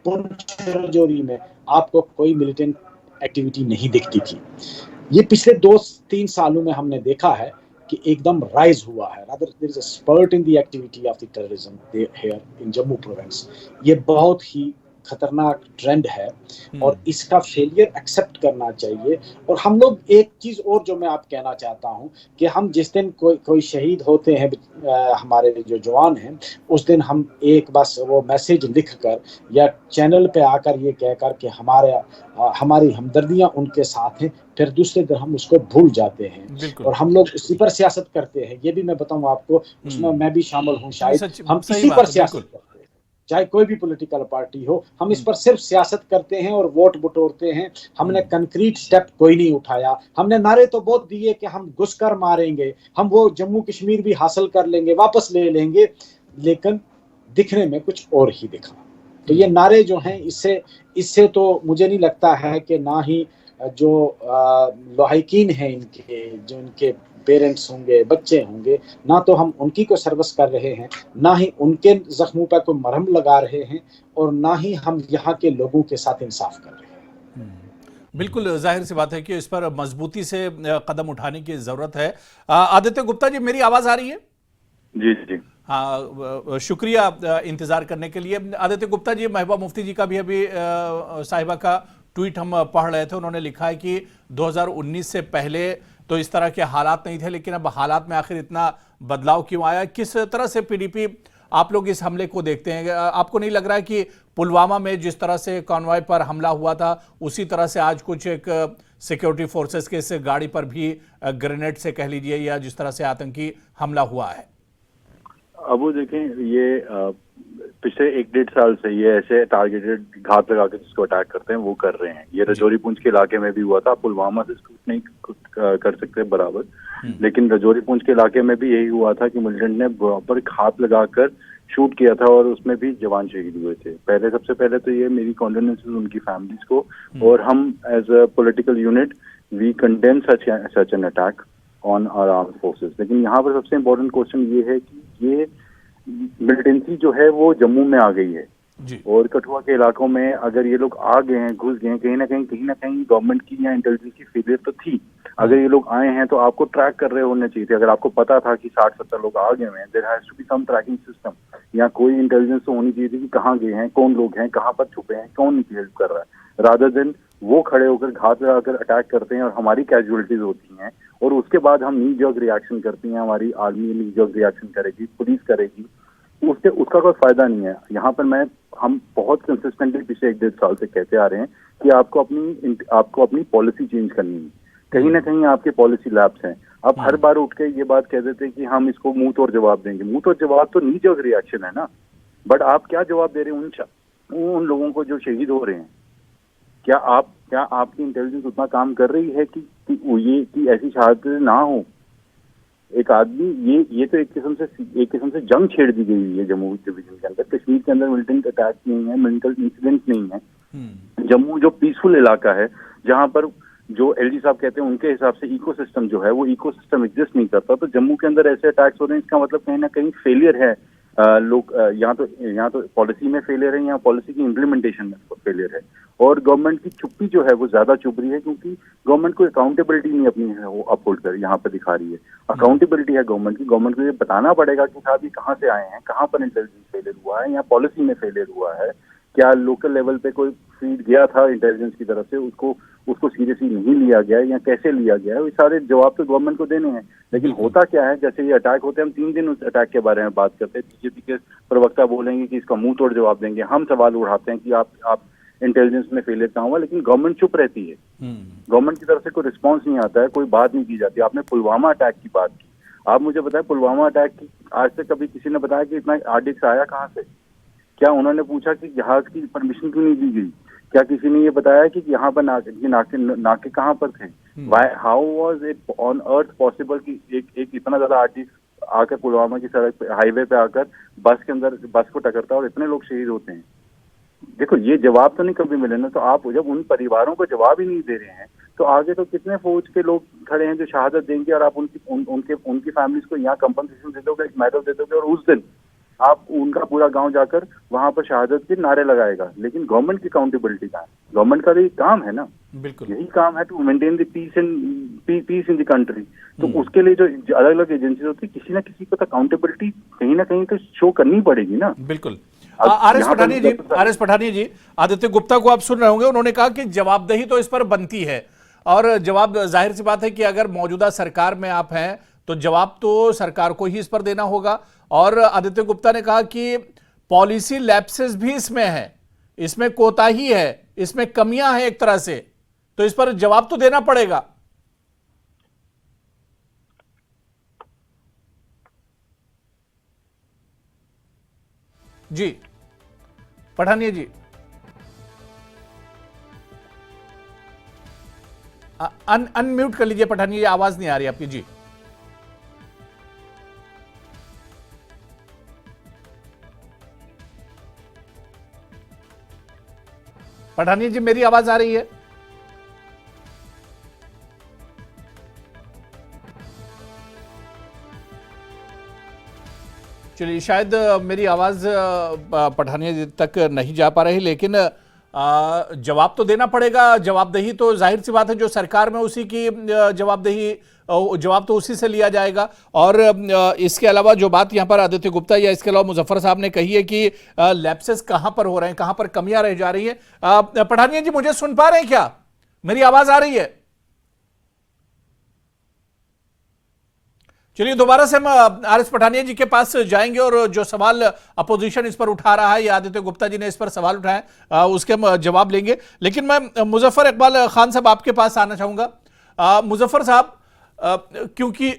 पुंछ राजौरी में आपको कोई मिलिटेंट एक्टिविटी नहीं दिखती थी। ये पिछले 2-3 सालों में हमने देखा है कि एकदम राइज हुआ है, rather there is a spurt in the activity of the terrorism here in Jammu province. ये बहुत ही खतरनाक ट्रेंड है और इसका फेलियर एक्सेप्ट करना चाहिए। और हम लोग एक चीज और जो मैं आप कहना चाहता हूं कि हम जिस दिन कोई शहीद होते हैं हमारे जो जवान हैं, उस दिन हम एक बस वो मैसेज लिखकर या चैनल पे आकर ये कहकर कि हमारी हमदर्दियां उनके साथ हैं, फिर दूसरे दिन हम उसको भूल जाते हैं और हम लोग इसी पर सियासत करते हैं। ये भी मैं बताऊं आपको, उसमें मैं भी शामिल हूं शायद, हम इसी पर सियासत करते हैं, चाहे कोई भी पॉलिटिकल पार्टी हो, हम इस पर सिर्फ सियासत करते हैं और वोट बटोरते हैं। हमने कंक्रीट स्टेप कोई नहीं उठाया। हमने नारे तो बहुत दिए कि हम घुसकर मारेंगे, हम वो जम्मू कश्मीर भी हासिल कर लेंगे, वापस ले लेंगे, लेकिन दिखने में कुछ और ही दिखा। तो ये नारे जो हैं, इससे तो मुझे नहीं लगता है कि ना ही जो लाहिकीन हैं इनके, जो इनके पेरेंट्स होंगे, बच्चे होंगे, ना तो हम उनकी कोई सर्विस कर रहे हैं, ना ही उनके जख्मों पर कोई मरहम लगा रहे हैं और ना ही हम यहाँ के लोगों के साथ इंसाफ कर रहे हैं। बिल्कुल जाहिर सी बात है कि इस पर मजबूती से कदम उठाने की जरूरत है। आदित्य गुप्ता जी, मेरी आवाज आ रही है? जी जी हाँ, शुक्रिया इंतजार करने के लिए। आदित्य गुप्ता जी, महबूबा मुफ्ती जी का भी अभी साहिबा का ट्वीट हम पढ़ रहे थे। उन्होंने लिखा है कि 2019 से पहले तो इस तरह के हालात नहीं थे, लेकिन अब हालात में आखिर इतना बदलाव क्यों आया? किस तरह से पीडीपी आप लोग इस हमले को देखते हैं? आपको नहीं लग रहा है कि पुलवामा में जिस तरह से कॉन्वॉय पर हमला हुआ था, उसी तरह से आज कुछ एक सिक्योरिटी फोर्सेस के इस गाड़ी पर भी ग्रेनेड से कह लीजिए या जिस तरह से आतंकी हमला हुआ है? अब वो देखें, ये पिछले 1-1.5 साल से ये ऐसे टारगेटेड घात लगा के जिसको अटैक करते हैं वो कर रहे हैं। ये रजौरी पुंछ के इलाके में भी हुआ था। पुलवामा से शूट नहीं कर सकते बराबर, लेकिन रजौरी पुंछ के इलाके में भी यही हुआ था कि मिलिटेंट ने बराबर घात लगाकर शूट किया था और उसमें भी जवान शहीद हुए थे। सबसे पहले तो ये मेरी कॉन्डोलेंसेस उनकी फैमिलीज को, और हम as a political unit we condemn such an attack on our armed forces. लेकिन यहाँ पर सबसे इम्पोर्टेंट क्वेश्चन ये है कि ये मिलिटेंसी जो है वो जम्मू में आ गई है और कठुआ के इलाकों में अगर ये लोग आ गए हैं, घुस गए हैं, कहीं ना कहीं गवर्नमेंट की या इंटेलिजेंस की फेलियर तो थी। अगर ये लोग आए हैं तो आपको ट्रैक कर रहे होने चाहिए थे। अगर आपको पता था कि 60-70 लोग आ गए हैं, there has to be some tracking system, या कोई इंटेलिजेंस तो होनी चाहिए थी कि कहाँ गए हैं, कौन लोग हैं, कहाँ पर छुपे हैं, कौन इनकी हेल्प कर रहा है, रादर देन वो खड़े होकर घात लगाकर अटैक करते हैं और हमारी कैजुअलिटीज होती हैं और उसके बाद हम नी जर्क रिएक्शन करती हैं। हमारी आर्मी नी जर्क रिएक्शन करेगी, पुलिस करेगी, उसका कोई फायदा नहीं है। यहाँ पर हम बहुत कंसिस्टेंटली पिछले 1-1.5 साल से कहते आ रहे हैं कि आपको अपनी पॉलिसी चेंज करनी है। कहीं ना कहीं आपके पॉलिसी लैप्स हैं। आप हर बार उठ के ये बात कह देते हैं कि हम इसको मुंह तोड़ जवाब देंगे। मुंह तोड़ जवाब तो नी जर्क रिएक्शन है ना, बट आप क्या जवाब दे रहे हैं उन लोगों को जो शहीद हो रहे हैं? क्या आपकी इंटेलिजेंस उतना काम कर रही है कि ऐसी शहादत ना हो? एक आदमी ये तो एक किस्म से जंग छेड़ दी गई है जम्मू डिवीजन के अंदर। कश्मीर के अंदर मिलिटेंट अटैक नहीं है, मिलिटेंट इंसिडेंट नहीं है। जम्मू जो पीसफुल इलाका है, जहां पर जो एलजी साहब कहते हैं उनके हिसाब से इकोसिस्टम जो है वो इकोसिस्टम एग्जिस्ट नहीं करता, तो जम्मू के अंदर ऐसे अटैक्स हो रहे हैं। इसका मतलब कहीं ना कहीं फेलियर है। लोग यहाँ तो पॉलिसी में फेलियर है, यहाँ पॉलिसी की इम्प्लीमेंटेशन में फेलियर है। और गवर्नमेंट की चुप्पी जो है वो ज्यादा चुप रही है, क्योंकि गवर्नमेंट को अकाउंटेबिलिटी नहीं अपनी है वो अपहोल्ड कर यहाँ पे दिखा रही है। अकाउंटेबिलिटी है गवर्नमेंट की। गवर्नमेंट को ये बताना पड़ेगा कि साहब ये कहाँ से आए हैं, कहाँ पर इंटेलिजेंस फेलियर हुआ है या पॉलिसी में फेलियर हुआ है, क्या लोकल लेवल पे कोई फीड गया था इंटेलिजेंस की तरफ से, उसको सीरियसली नहीं लिया गया या कैसे लिया गया है, ये सारे जवाब तो गवर्नमेंट को देने हैं। लेकिन होता क्या है, जैसे ये अटैक होते हैं, हम 3 दिन उस अटैक के बारे में बात करते हैं, बीजेपी के प्रवक्ता बोलेंगे कि इसका मुंह तोड़ जवाब देंगे, हम सवाल उठाते हैं कि आप इंटेलिजेंस में फेलियर कहाँ हुआ, लेकिन गवर्नमेंट चुप रहती है। गवर्नमेंट की तरफ से कोई रिस्पॉन्स नहीं आता है, कोई बात नहीं की जाती। आपने पुलवामा अटैक की बात की, आप मुझे बताएं पुलवामा अटैक की आज तक कभी किसी ने बताया कि इतना RDX आया कहाँ से? क्या उन्होंने पूछा कि जहाज की परमिशन क्यों नहीं दी गई? क्या किसी ने ये बताया कि यहाँ पर नाके कहाँ पर थे? How was it on earth possible कि एक इतना ज्यादा आर्टिस्ट आकर पुलवामा की सड़क पे, हाईवे पे आकर बस के अंदर बस को टकरता है और इतने लोग शहीद होते हैं? देखो, ये जवाब तो नहीं कभी मिले ना। तो आप जब उन परिवारों को जवाब ही नहीं दे रहे हैं, तो आगे तो कितने फौज के लोग खड़े हैं जो शहादत देंगे, और आप उनकी फैमिलीज को यहाँ कंपनसेशन दे दोगे, एक मेडल दे दोगे, और उस दिन आप उनका पूरा गांव जाकर वहां पर शहादत के नारे लगाएगा। लेकिन गवर्नमेंट की अकाउंटेबिलिटी कहाँ है? गवर्नमेंट का तो ये काम है ना, बिल्कुल यही काम है to maintain the peace in the country. तो उसके लिए जो अलग अलग एजेंसीज होती है, किसी ना किसी को तो अकाउंटेबिलिटी कहीं ना कहीं तो शो करनी पड़ेगी ना। बिल्कुल। आर.एस. पठानिया जी, आदित्य गुप्ता को आप सुन रहे होंगे, उन्होंने कहा कि जवाबदेही तो इस पर बनती है, और जवाब जाहिर सी बात है कि अगर मौजूदा सरकार में आप हैं तो जवाब तो सरकार को ही इस पर देना होगा। और आदित्य गुप्ता ने कहा कि पॉलिसी लैप्सेस भी इसमें है, इसमें कोताही है, इसमें कमियां हैं एक तरह से, तो इस पर जवाब तो देना पड़ेगा। जी पठानिया जी, अनम्यूट कर लीजिए पठानिया जी, आवाज नहीं आ रही आपकी। जी पठानिया जी, मेरी आवाज आ रही है? चलिए, शायद मेरी आवाज पठानिया जी तक नहीं जा पा रही, लेकिन जवाब तो देना पड़ेगा। जवाबदेही तो जाहिर सी बात है, जो सरकार में उसी की जवाब तो उसी से लिया जाएगा। और इसके अलावा जो बात यहां पर आदित्य गुप्ता या इसके अलावा मुजफ्फर साहब ने कही है कि लैप्सेस कहां पर हो रहे हैं, कहां पर कमियां रह जा रही है। पठानिया जी, मुझे सुन पा रहे हैं क्या? मेरी आवाज आ रही है? चलिए, दोबारा से हम आर.एस. पठानिया जी के पास जाएंगे, और जो सवाल अपोजिशन इस पर उठा रहा है, या आदित्य गुप्ता जी ने इस पर सवाल उठाए, उसके हम जवाब लेंगे। लेकिन मैं मुजफ्फर इकबाल खान साहब आपके पास आना चाहूंगा। मुजफ्फर साहब, क्योंकि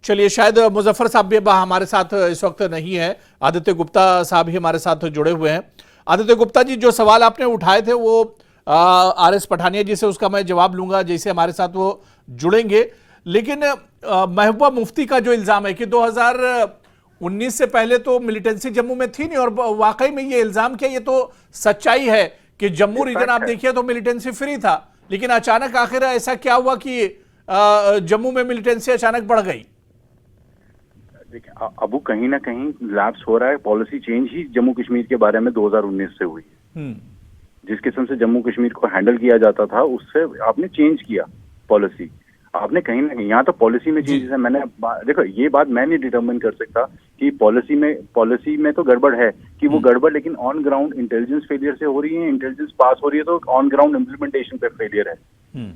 चलिए, शायद मुजफ्फर साहब भी हमारे साथ इस वक्त नहीं है, आदित्य गुप्ता साहब ही हमारे साथ जुड़े हुए हैं। आदित्य गुप्ता जी, जो सवाल आपने उठाए थे वो आर.एस. पठानिया जी से, उसका मैं जवाब लूंगा जैसे हमारे साथ वो जुड़ेंगे। लेकिन महबूबा मुफ्ती का जो इल्जाम है कि 2019 से पहले तो मिलिटेंसी जम्मू में थी नहीं, और वाकई में ये इल्जाम क्या, ये तो सच्चाई है कि जम्मू रीजन आप देखिए तो मिलिटेंसी फ्री था, लेकिन अचानक आखिर ऐसा क्या हुआ कि जम्मू में मिलिटेंसी अचानक बढ़ गई? देखिए, अब कहीं ना कहीं लैप्स हो रहा है। पॉलिसी चेंज ही जम्मू कश्मीर के बारे में 2019 से हुई है। जिस किस्म से जम्मू कश्मीर को हैंडल किया जाता था, उससे आपने चेंज किया पॉलिसी। आपने कहीं ना कहीं, यहाँ तो पॉलिसी में चेंजेस है। मैंने देखो, ये बात मैं नहीं डिटरमिन कर सकता कि पॉलिसी में तो गड़बड़ है कि वो गड़बड़, लेकिन ऑन ग्राउंड इंटेलिजेंस फेलियर से हो रही है। इंटेलिजेंस पास हो रही है तो ऑन ग्राउंड इम्प्लीमेंटेशन पे फेलियर है।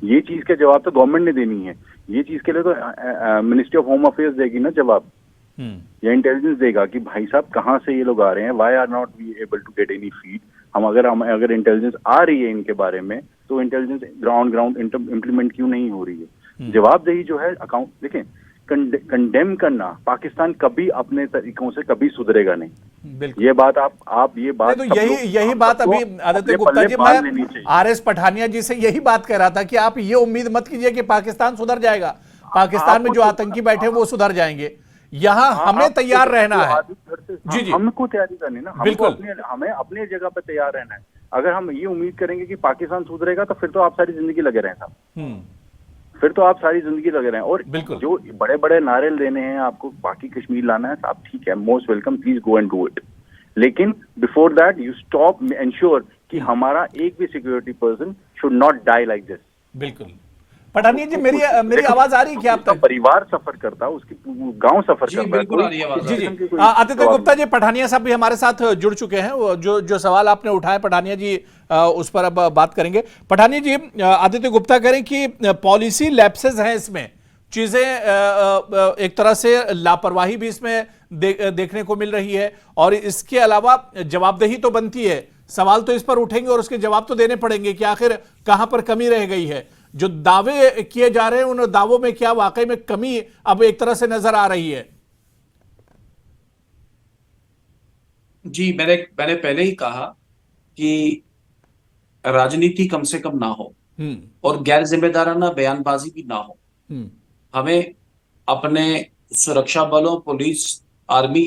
ये चीज के जवाब तो गवर्नमेंट ने देनी है। ये चीज के लिए तो मिनिस्ट्री ऑफ होम अफेयर्स देगी ना जवाब, या इंटेलिजेंस देगा कि भाई साहब कहाँ से ये लोग आ रहे हैं, why are not we able to get any feed. अगर इंटेलिजेंस आ रही है इनके बारे में, तो इंटेलिजेंस ग्राउंड इम्प्लीमेंट क्यों नहीं हो रही है? जवाबदेही जो है, अकाउंट देखें, कंडेम करना, पाकिस्तान कभी अपने तरीकों से कभी सुधरेगा नहीं। ये बात आप ये बात तो यही बात अभी आदित्य गुप्ता जी, मैं आर.एस. पठानिया जी से यही बात कह रहा था कि आप ये उम्मीद मत कीजिए कि पाकिस्तान सुधर जाएगा। पाकिस्तान में जो आतंकी बैठे वो सुधर जाएंगे। यहाँ हमें तैयार रहना है। जी, हमको तैयारी करनी ना, बिल्कुल, हमें अपने जगह पर तैयार रहना है। अगर हम ये उम्मीद करेंगे कि पाकिस्तान सुधरेगा, तो फिर तो आप सारी जिंदगी लगे रहें साहब, फिर तो आप सारी जिंदगी लगे रहें। और जो बड़े बड़े नारे देने हैं आपको, बाकी कश्मीर लाना है साहब, ठीक है, most welcome, please go and do it. लेकिन before that you stop, ensure कि हमारा एक भी security person should not die like this. बिल्कुल। पठानिया जी, मेरी आवाज आ रही है क्या आप तक? परिवार सफर करता है, उसकी गांव सफर करता है। बिल्कुल आ रही है आवाज। जी। आदित्य गुप्ता जी, पठानिया साहब भी हमारे साथ जुड़ चुके हैं। जो सवाल आपने उठाए पठानिया जी, उस पर अब बात करेंगे। पठानिया जी, आदित्य गुप्ता कह रहे हैं कि पॉलिसी लैप्सेस हैं, इसमें चीजें एक तरह से लापरवाही भी इसमें देखने को मिल रही है, और इसके अलावा जवाबदेही तो बनती है। सवाल तो इस पर उठेंगे और उसके जवाब तो देने पड़ेंगे कि आखिर कहां पर कमी रह गई है। जो दावे किए जा रहे हैं, उन दावों में क्या वाकई में कमी अब एक तरह से नजर आ रही है? जी, मैंने पहले ही कहा कि राजनीति कम से कम ना हो और गैर जिम्मेदाराना बयानबाजी भी ना हो। हमें अपने सुरक्षा बलों, पुलिस, आर्मी,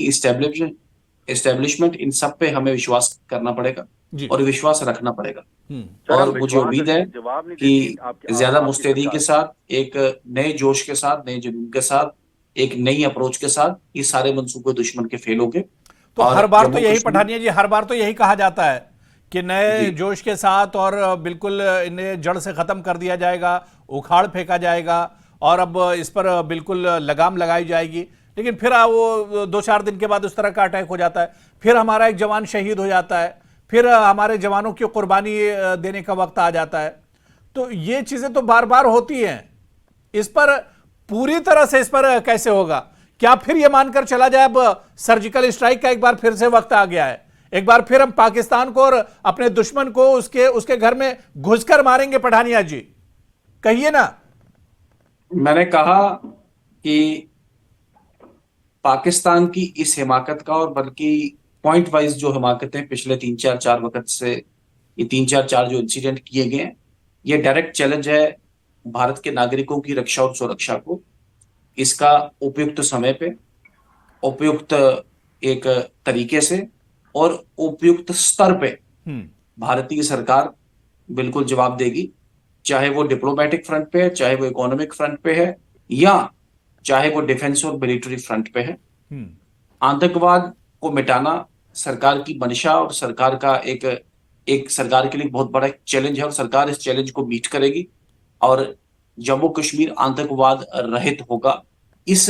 एस्टेब्लिशमेंट इन सब पे हमें विश्वास करना पड़ेगा और विश्वास रखना पड़ेगा। और मुझे उम्मीद है कि ज्यादा मुस्तैदी के साथ, एक नए जोश के साथ, नए जुनून के साथ, एक नई अप्रोच के साथ ये सारे मंसूबे दुश्मन के फेल हो गए। तो हर बार तो यही पठानिया जी, हर बार तो यही कहा जाता है कि नए जोश के साथ और बिल्कुल इन्हें जड़ से खत्म कर दिया जाएगा, उखाड़ फेंका जाएगा और अब इस पर बिल्कुल लगाम लगाई जाएगी। लेकिन फिर वो 2-4 दिन के बाद उस तरह का अटैक हो जाता है, फिर हमारा एक जवान शहीद हो जाता है, फिर हमारे जवानों की कुर्बानी देने का वक्त आ जाता है। तो ये चीजें तो बार बार होती हैं। इस पर पूरी तरह से इस पर कैसे होगा? क्या फिर ये मानकर चला जाए अब सर्जिकल स्ट्राइक का एक बार फिर से वक्त आ गया है, एक बार फिर हम पाकिस्तान को और अपने दुश्मन को उसके घर में घुसकर मारेंगे? पठानिया जी कहिए ना। मैंने कहा कि पाकिस्तान की इस हिमाकत का, और बल्कि पॉइंट वाइज जो हिमाकतें पिछले 3-4 वक्त से, ये 3-4 जो इंसिडेंट किए गए हैं, ये डायरेक्ट चैलेंज है भारत के नागरिकों की रक्षा और सुरक्षा को। इसका उपयुक्त समय पे, उपयुक्त एक तरीके से और उपयुक्त स्तर पे भारतीय सरकार बिल्कुल जवाब देगी, चाहे वो डिप्लोमेटिक फ्रंट पे है, चाहे वो इकोनॉमिक फ्रंट पे है, या चाहे वो डिफेंस और मिलिट्री फ्रंट पे है। आतंकवाद को मिटाना सरकार की मंशा और सरकार का एक सरकार के लिए बहुत बड़ा चैलेंज है और सरकार इस चैलेंज को मीट करेगी और जम्मू कश्मीर आतंकवाद रहित होगा। इस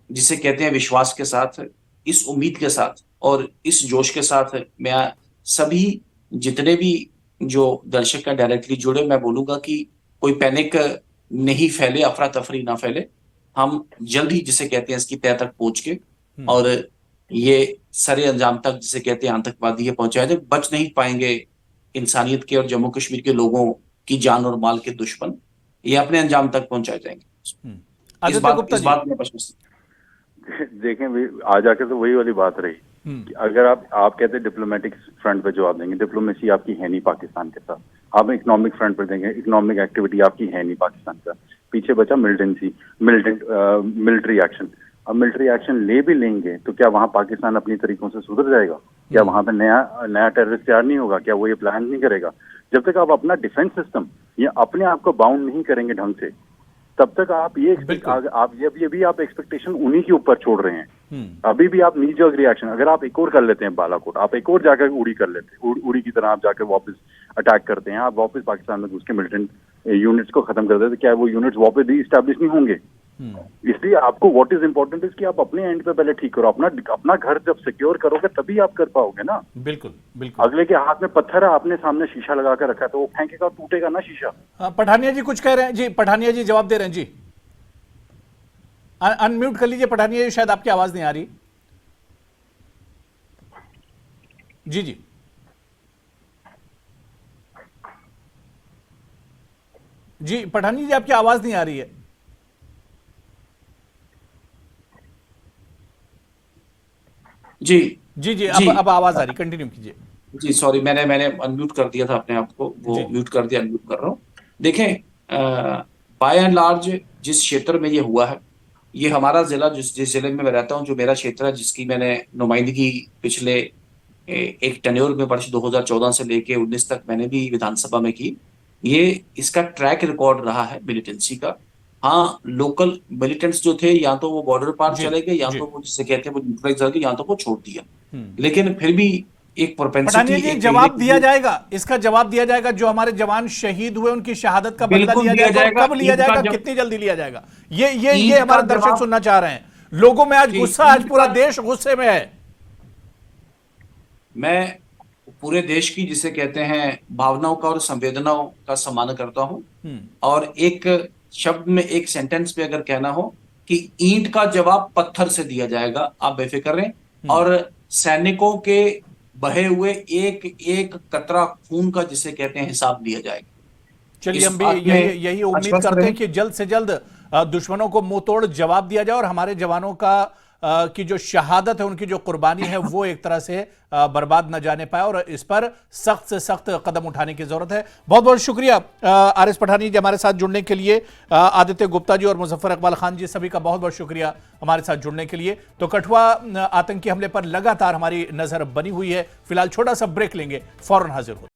जिसे कहते हैं विश्वास के साथ, इस उम्मीद के साथ और इस जोश के साथ मैं सभी जितने भी जो दर्शक हैं डायरेक्टली जुड़े, मैं बोलूंगा कि कोई पैनिक नहीं फैले, अफरा तफरी ना फैले। हम जल्द ही जिसे कहते हैं इसकी तह तक पहुंच के और ये सरे अंजाम तक जिसे कहते हैं आतंकवादी ये पहुंचाए थे। बच नहीं पाएंगे इंसानियत के और जम्मू कश्मीर के लोगों की जान और माल के दुश्मन, ये अपने अंजाम तक पहुंचाए जाएंगे। इस बात में देखें, आ जाके तो वही वाली बात रही कि अगर आप कहते हैं डिप्लोमेटिक फ्रंट पे जवाब देंगे, डिप्लोमेसी आपकी है नहीं पाकिस्तान के साथ। आप इकोनॉमिक फ्रंट पर देंगे, इकोनॉमिक एक्टिविटी आपकी है नहीं पाकिस्तान का। पीछे बचा मिलिट्री एक्शन। अब मिलिट्री एक्शन ले भी लेंगे तो क्या वहां पाकिस्तान अपनी तरीकों से सुधर जाएगा? क्या वहां पे नया टेररिस्ट तैयार नहीं होगा? क्या वो ये प्लान नहीं करेगा? जब तक आप अपना डिफेंस सिस्टम या अपने आप को बाउंड नहीं करेंगे ढंग से, तब तक आप आप एक्सपेक्टेशन उन्हीं के ऊपर छोड़ रहे हैं। अभी भी आप नीजर्क रिएक्शन, अगर आप एक और कर लेते हैं बालाकोट, आप एक और जाकर उड़ी कर लेते हैं, उड़ी की तरह आप जाकर वापस अटैक करते हैं, आप वापस पाकिस्तान में घुस के मिलिटेंट यूनिट्स को खत्म कर देते हैं, क्या वो यूनिट्स वापस री एस्टैब्लिश नहीं होंगे? इसलिए आपको व्हाट इज इंपॉर्टेंट इज कि आप अपने एंड पे पहले ठीक करो, अपना घर जब सिक्योर करोगे तभी आप कर पाओगे ना। बिल्कुल बिल्कुल। अगले के हाथ में पत्थर है, आपने सामने शीशा लगा कर रखा है, तो वो फेंकेगा, टूटेगा ना शीशा। पठानिया जी कुछ कह रहे हैं जी, पठानिया जी जवाब दे रहे हैं जी। अनम्यूट कर लीजिए पठानिया जी, शायद आपकी आवाज नहीं आ रही। जी जी जी पठानिया जी आपकी आवाज नहीं आ रही है। जी जी जी अब आवाज आ रही, कंटिन्यू कीजिए। जी सॉरी, मैंने अनम्यूट कर दिया था अपने आप को, वो म्यूट कर दिया, अनम्यूट कर रहा हूँ। देखें, बाय एंड लार्ज जिस क्षेत्र में ये हुआ है, ये हमारा जिला, जिस जिले में मैं रहता हूँ, जो मेरा क्षेत्र है, जिसकी मैंने नुमाइंदगी पिछले एक टेन्योर में वर्ष 2014 से लेके 19 तक मैंने भी विधानसभा में की, ये इसका ट्रैक रिकॉर्ड रहा है मिलिटेंसी का। हाँ, लोकल मिलिटेंट्स जो थे, या तो वो बॉर्डर पार चले गए, या तो वो जिसे कहते हैं वो न्यूट्रलाइज कर गए, या तो वो छोड़ दिया। लेकिन फिर भी एक प्रोपेंसिटी, जवाब दिया जाएगा, इसका जवाब दिया जाएगा। जो हमारे जवान शहीद हुए उनकी शहादत का बदला लिया जाएगा। कब लिया जाएगा, कितनी जल्दी लिया जाएगा, ये हमारे दर्शक सुनना चाह रहे हैं। लोगों में आज गुस्सा, आज पूरा देश गुस्से में है। मैं पूरे देश की जिसे कहते हैं भावनाओं का और संवेदनाओं का सम्मान करता हूं, और एक शब्द में, एक सेंटेंस पे अगर कहना हो कि ईंट का जवाब पत्थर से दिया जाएगा, आप बेफिक्र रहें, और सैनिकों के बहे हुए एक एक कतरा खून का जिसे कहते हैं हिसाब लिया जाएगा। चलिए, हम भी यही उम्मीद करते हैं कि जल्द से जल्द दुश्मनों को मुंह तोड़ जवाब दिया जाए और हमारे जवानों का की जो शहादत है, उनकी जो कुर्बानी है, वो एक तरह से बर्बाद न जाने पाए और इस पर सख्त से सख्त कदम उठाने की जरूरत है। बहुत बहुत शुक्रिया आरिस पठानिया जी हमारे साथ जुड़ने के लिए। आदित्य गुप्ता जी और मुजफ्फर इकबाल खान जी, सभी का बहुत बहुत शुक्रिया हमारे साथ जुड़ने के लिए। तो कठुआ आतंकी हमले पर लगातार हमारी नजर बनी हुई है। फिलहाल छोटा सा ब्रेक लेंगे, फौरन हाजिर हो।